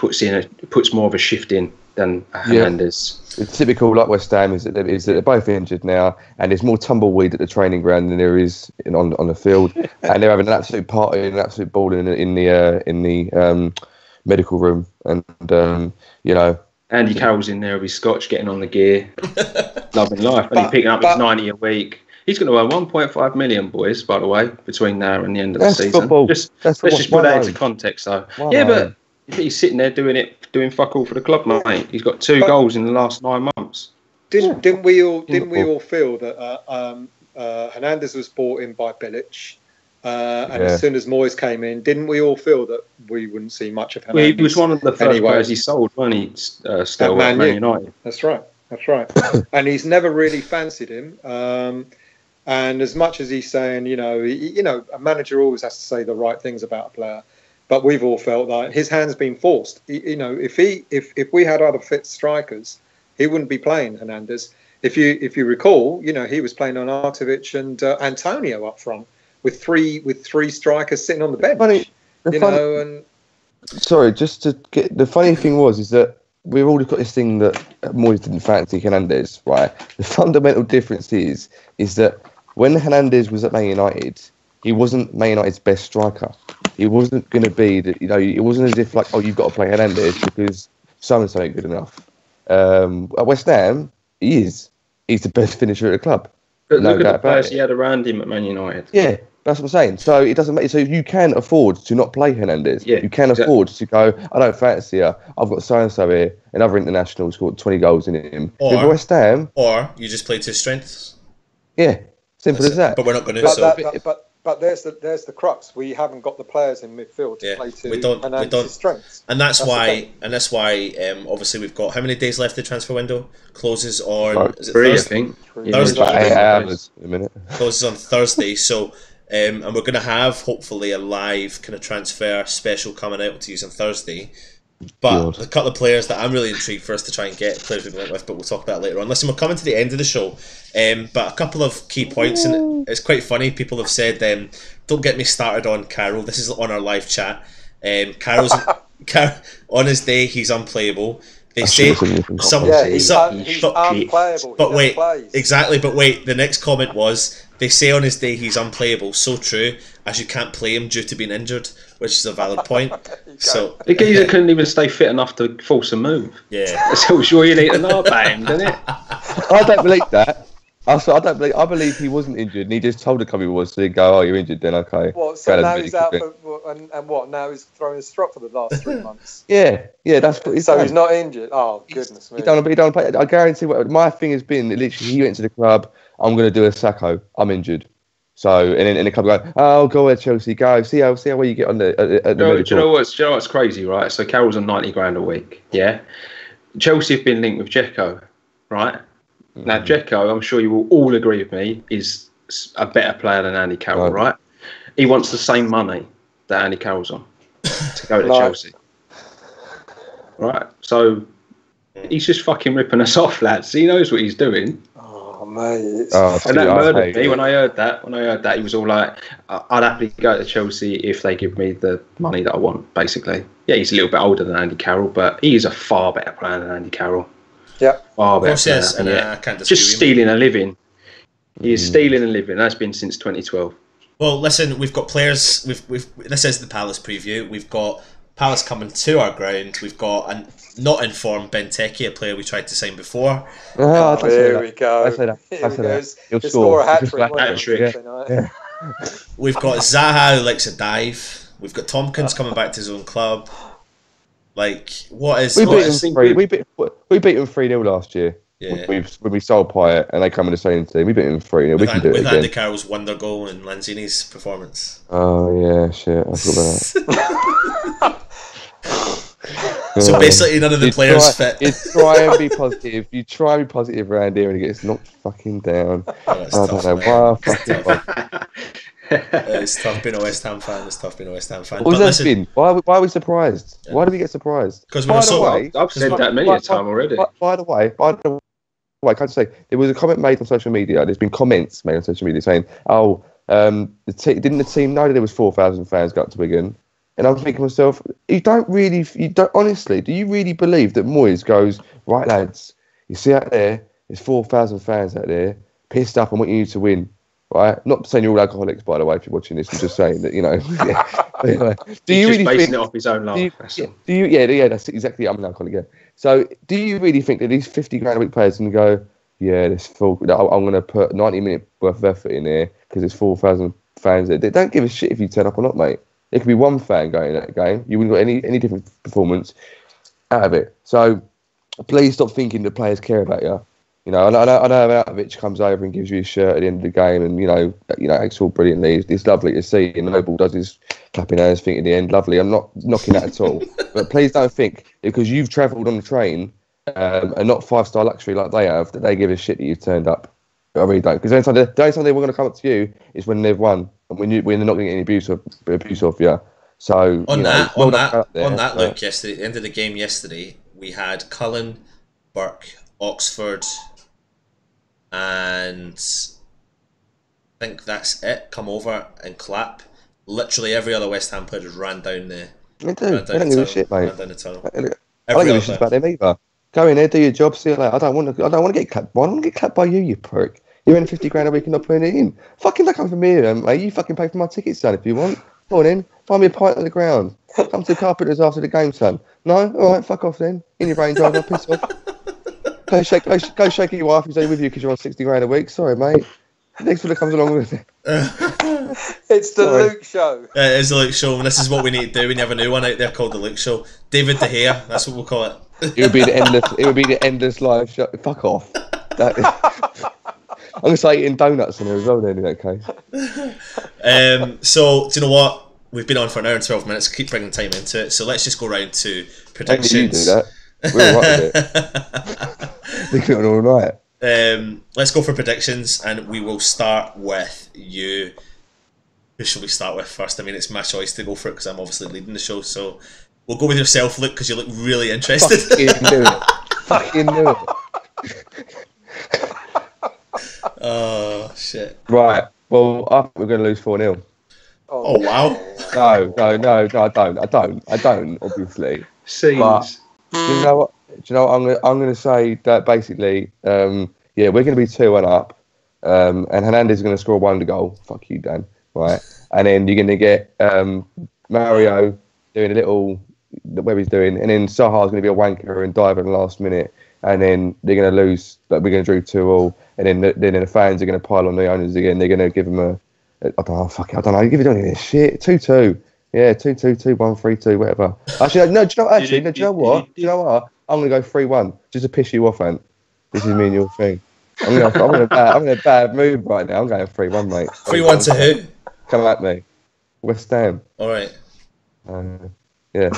puts more of a shift in than Hernandez. It's typical like West Ham is that they're both injured now, and there's more tumbleweed at the training ground than there is on the field, and they're having an absolute party and an absolute ball in the medical room, and you know. Andy Carroll's in there with his scotch, getting on the gear, loving life, and he's picking up his 90 a week. He's going to earn 1.5 million, boys, by the way, between now and the end of the season. Football. Let's just put that into context, though. But he's sitting there doing fuck all for the club, mate. He's got 2 goals in the last 9 months. Didn't we all feel that Hernandez was bought in by Bilic, and as soon as Moyes came in, didn't we all feel that we wouldn't see much of Hernandez? Well, he was one of the first players he sold, wasn't he? Still at Man United. That's right. And he's never really fancied him. And as much as he's saying, a manager always has to say the right things about a player, but we've all felt that his hand's been forced. If we had other fit strikers, he wouldn't be playing Hernandez. If you recall, he was playing on Arnautovic and Antonio up front with three strikers sitting on the bench. Sorry, just to get the funny thing is that we've already got this thing that Moyes didn't fancy Hernandez, right? The fundamental difference is that when Hernandez was at Man United, he wasn't Man United's best striker. He wasn't going to be that. It wasn't as if like, oh, you've got to play Hernandez because so-and-so ain't good enough. At West Ham, he is. He's the best finisher at the club. But look at the players he had around him at Man United. Yeah, that's what I'm saying. So it doesn't matter. So you can afford to not play Hernandez. Yeah, you can afford to go, I don't fancy her. I've got so-and-so here, another international who's got 20 goals in him. Or West Ham. Or you just play to his strengths. Yeah, simple as that. But we're not going to. But there's the crux. We haven't got the players in midfield to play to Hernandez's strengths. And that's why obviously we've got how many days left the transfer window? Closes on is it 3, Thursday? I think. Thursday. About 8 hours in a minute. Closes on Thursday. So and we're going to have hopefully a live kind of transfer special coming out to use on Thursday. But a couple of players that I'm really intrigued for us to try and get players we went with, but we'll talk about that later on. Listen, we're coming to the end of the show, but a couple of key points, and it's quite funny. People have said, "Don't get me started on Carroll." This is on our live chat. Carroll's on his day, he's unplayable. They say he's unplayable. But wait, exactly. But wait, the next comment was they say on his day he's unplayable. So true, as you can't play him due to being injured, which is a valid point. So the geezer couldn't even stay fit enough to force a move. Yeah, that's all sure you need to know about him, doesn't it? I don't believe that. I believe he wasn't injured, and he just told the club he was. So he'd go, "Oh, you're injured, then okay." What? So now he's out and what? Now he's throwing his strop for the last 3 months. Yeah, that's what he's done. He's not injured. Oh goodness me! He don't play. I guarantee. My thing has been that literally he went to the club. I'm going to do a Sakho. I'm injured. So and then the club go, "Oh, go ahead, Chelsea. Go see how well you get on the medical." Do you know what's crazy, right? So Carroll's on 90 grand a week. Yeah, Chelsea have been linked with Dzeko, right? Now, Dzeko, I'm sure you will all agree with me, is a better player than Andy Carroll, right? He wants the same money that Andy Carroll's on to go to Chelsea. Right? So, he's just fucking ripping us off, lads. He knows what he's doing. Oh, mate. And that murdered me when I heard that. He was all like, I'd happily go to Chelsea if they give me the money that I want, basically. Yeah, he's a little bit older than Andy Carroll, but he is a far better player than Andy Carroll. Yeah. Oh, of course, yes, and I can't disagree. Just stealing a living. He is stealing a living. That's been since 2012. Well, listen, we've got players. This is the Palace preview. We've got Palace coming to our ground. We've got a not informed Benteke, a player we tried to sign before. Here we go. Here he goes. He'll score a hat-trick. Yeah. We've got Zaha, who likes a dive. We've got Tompkins coming back to his own club. Like, what is... We beat them 3-0 last year. Yeah. When we sold Pyatt and they come in the same team, we beat them 3-0. We can do it again. With Andy Carroll's wonder goal and Lanzini's performance. Oh, yeah, shit. I forgot about that. So basically none of the players fit. You try and be positive. You try and be positive around here and it gets knocked fucking down. I don't know why. It's tough being a West Ham fan. What was that been? Why are we surprised? Yeah. Why do we get surprised? Because I've said that many a time already. By the way, I can't say there was a comment made on social media. There's been comments made on social media saying, "Oh, didn't the team know that there was 4,000 fans got to Wigan?" And I'm thinking to myself, honestly, do you really believe that Moyes goes, right, lads, you see out there, there's 4,000 fans out there, pissed up, I want you to win, right? Not saying you're all alcoholics, by the way, if you're watching this, I'm just saying that, Anyway, do you really basing it off his own life? Yeah, that's exactly it. I'm an alcoholic, yeah. So, do you really think that these 50 grand a week players can go, yeah, this full, I'm going to put 90 minute worth of effort in there because there's 4,000 fans there. They don't give a shit if you turn up or not, mate. There could be one fan going in that game. You wouldn't got any different performance out of it. So please stop thinking the players care about you. I know Arnautovic comes over and gives you his shirt at the end of the game, and acts all brilliantly. It's lovely to see. And Noble does his clapping hands thing at the end. Lovely. I'm not knocking that at all. But please don't think because you've travelled on the train and not 5-star luxury like they have that they give a shit that you've turned up. I really don't. Because the only time they were going to come up to you is when they've won. And when they're not going to get any abuse of you. So on that, Luke, yesterday, at the end of the game yesterday, we had Cullen, Burke, Oxford, and I think that's it. Come over and clap. Literally every other West Ham player just ran down the. They do. They don't give a shit, mate. Ran down the tunnel. I don't give a shit about them either. Go in there, do your job, see you later. I don't want to get clapped. I want to get clapped by you prick. You're earning 50 grand a week and not putting it in. Fucking come from here, mate. You fucking pay for my ticket, son, if you want. Go on in. Find me a pint on the ground. Come to the Carpenters after the game, son. No? Alright, fuck off then. In your Range Rover, piss off. Go shake your wife who's only with you because you're on 60 grand a week. Sorry, mate. Next one that comes along with it. It's the Luke Show. Yeah, it is the Luke Show, and this is what we need to do. We have a new one out there called the Luke Show. David De Gea, that's what we'll call it. It would be the endless live show. Fuck off. I'm going to start eating donuts in there as well then in that case. So, do you know what? We've been on for an hour and 12 minutes. Keep bringing time into it. So let's just go round to predictions. How do you do that? We're all right with it. We're doing all right. Let's go for predictions, and we will start with you. Who shall we start with first? I mean, it's my choice to go for it because I'm obviously leading the show. So we'll go with yourself, Luke, because you look really interested. Fucking do it. Oh shit! Right. Well, I think we're going to lose 4-0. Oh wow! No, I don't. Obviously. Scenes. But do you know what? I'm going to say that basically, we're going to be 2-1 up, and Hernandez is going to score one goal. Fuck you, Dan. Right, and then you're going to get Mario doing a little where he's doing, and then Saha's going to be a wanker and dive at the last minute. And then they're going to lose. Like we're going to draw 2-2, and then the fans are going to pile on the owners again. They're going to give them I don't know. Give it any of this shit. 2-2. Yeah, 2-2, 2-1, 3-2, whatever. Actually, no. Do you know what? I'm going to go 3-1 just to piss you off, Ant. This is me and your thing. I'm in a bad mood right now. I'm going 3-1, mate. 3-1 to who? Come at me. West Ham. All right. Yeah.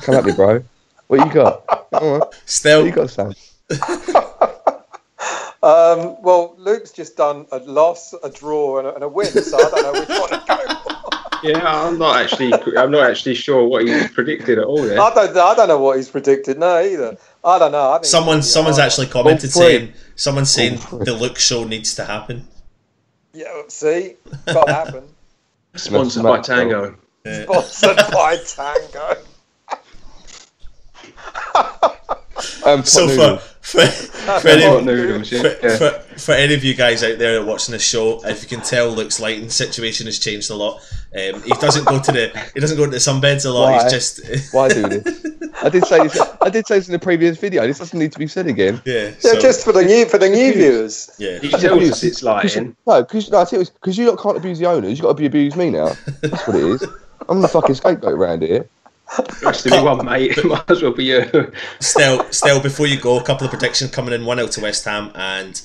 Come at me, bro. What you got? All right. Still. What you got, Sam? Well, Luke's just done a loss, a draw, and a win, so I don't know which one to go for. Yeah, I'm not actually sure what he's predicted at all. There. I don't know what he's predicted. No, either. I don't know. Someone's actually commented saying the Luke Show needs to happen. Yeah, see, can't happen. Sponsored by Tango. Yeah. Sponsored by Tango. So for any, Hot noodles, yeah. for any of you guys out there watching this show, if you can tell, Luke's lighting situation has changed a lot. He doesn't go to the sunbeds a lot. Why? He's just Why do this? I did say this in the previous video. This doesn't need to be said again. yeah. Yeah, So, just for the new viewers. yeah. He tells us it's lighting. No, because you lot can't abuse the owners. You've got to abuse me now. That's what it is. I'm the fucking scapegoat around here. Has to be one, mate. It might as well be you. Stel, before you go, a couple of predictions coming in. 1-0 to West Ham, and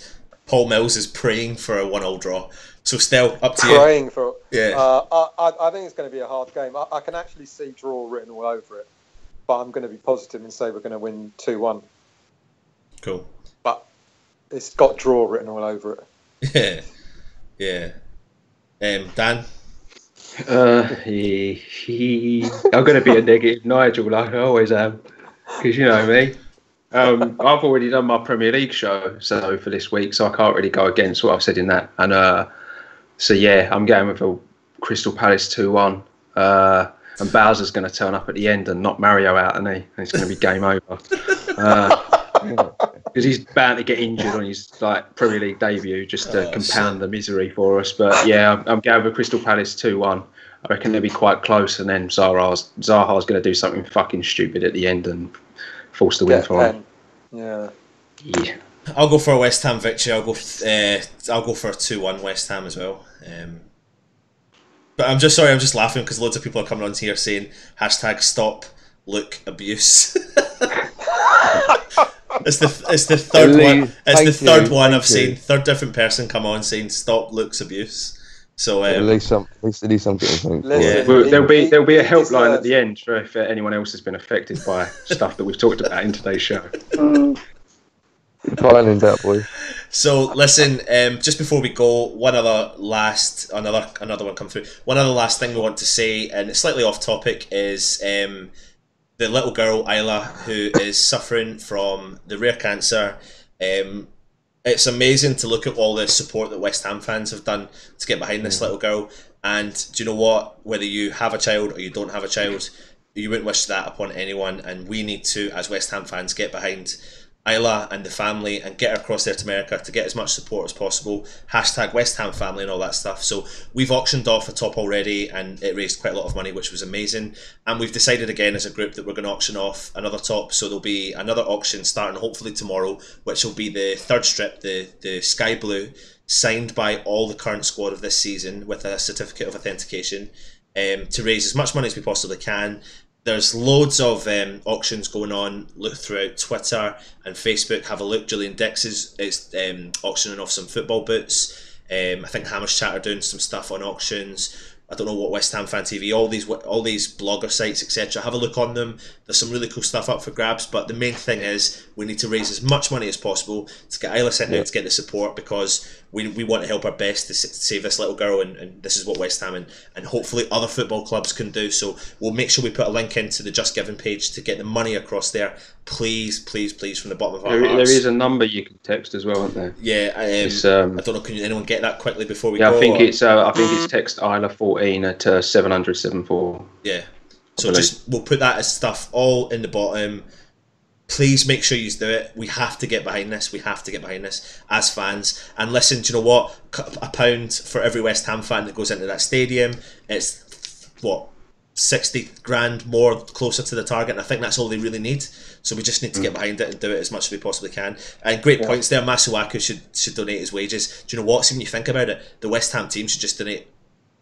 Paul Mills is praying for a 1-1 draw. So Stel, up to you. Praying for. Yeah. I think it's going to be a hard game. I can actually see draw written all over it, but I'm going to be positive and say we're going to win 2-1. Cool. But it's got draw written all over it. Yeah. Dan. I'm going to be a negative Nigel, like I always am, because you know me. I've already done my Premier League show for this week, so I can't really go against what I've said in that. And so yeah, I'm going with a Crystal Palace 2-1. And Bowser's going to turn up at the end and knock Mario out, and it's going to be game over. Because he's bound to get injured on his Premier League debut, just to compound the misery for us. But yeah, I'm going with Crystal Palace 2-1. I reckon they'll be quite close, and then Zaha's going to do something fucking stupid at the end and force the win for him. Yeah. I'll go for a West Ham victory. I'll go for a 2-1 West Ham as well. But I'm just laughing because loads of people are coming on here saying #stop Luke abuse. It's the third one. It's the third one I've seen. Third different person come on saying stop Luke's abuse. So at least something. Listen, There'll be a helpline at the end for if anyone else has been affected by stuff that we've talked about in today's show. Violent that boy. So listen, just before we go, another one come through. One other last thing we want to say, and it's slightly off topic, is the little girl Isla, who is suffering from the rare cancer. It's amazing to look at all the support that West Ham fans have done to get behind this little girl. And do you know what? Whether you have a child or you don't have a child, you wouldn't wish that upon anyone. And we need to, as West Ham fans, get behind Isla and the family and get her across there to America to get as much support as possible. #West Ham family and all that stuff. So we've auctioned off a top already, and it raised quite a lot of money, which was amazing. And we've decided again as a group that we're going to auction off another top. So there'll be another auction starting hopefully tomorrow, which will be the third strip, the sky blue, signed by all the current squad of this season with a certificate of authentication, to raise as much money as we possibly can. There's loads of auctions going on. Look throughout Twitter and Facebook. Have a look. Julian Dix is auctioning off some football boots. I think Hamish Chat are doing some stuff on auctions. I don't know what West Ham Fan TV, all these blogger sites, etc. Have a look on them. There's some really cool stuff up for grabs. But the main thing is we need to raise as much money as possible to get Isla sent out, to get the support, because we want to help our best to save this little girl, and this is what West Ham and hopefully other football clubs can do. So we'll make sure we put a link into the Just Giving page to get the money across there. Please, please, please, from the bottom of our hearts. There is a number you can text as well, isn't there? Yeah, I don't know. Can anyone get that quickly before we go? I think it's text Isla 14 at 70074. Yeah. So we'll put that as stuff all in the bottom. Please make sure you do it. We have to get behind this. We have to get behind this as fans. And listen, do you know what? £1 for every West Ham fan that goes into that stadium. It's what, 60 grand more closer to the target, and I think that's all they really need. So we just need to get behind it and do it as much as we possibly can. And great points there. Masuaku should donate his wages. Do you know what? See, when you think about it, the West Ham team should just donate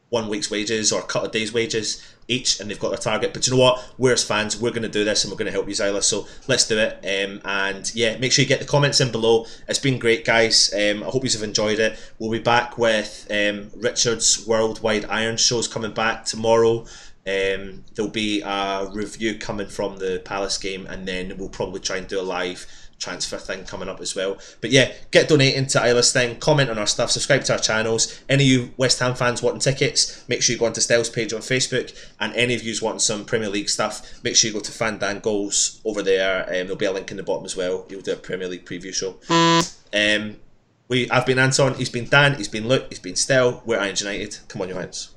1 week's wages or a couple of days' wages each, and they've got their target. But you know what? We're as fans, we're going to do this, and we're going to help you, Zyla. So let's do it. And yeah, make sure you get the comments in below. It's been great, guys. I hope you have enjoyed it. We'll be back with Richard's Worldwide Iron shows coming back tomorrow. There'll be a review coming from the Palace game, and then we'll probably try and do a live transfer thing coming up as well. But yeah, get donating to Isla's thing, comment on our stuff, subscribe to our channels. Any of you West Ham fans wanting tickets, make sure you go onto Stel's page on Facebook, and any of you wanting some Premier League stuff, make sure you go to Fandan Goals over there. There'll be a link in the bottom as well. He'll do a Premier League preview show. I've been Anton, he's been Dan, he's been Luke, he's been Stel. We're Irons United. Come on, your hands.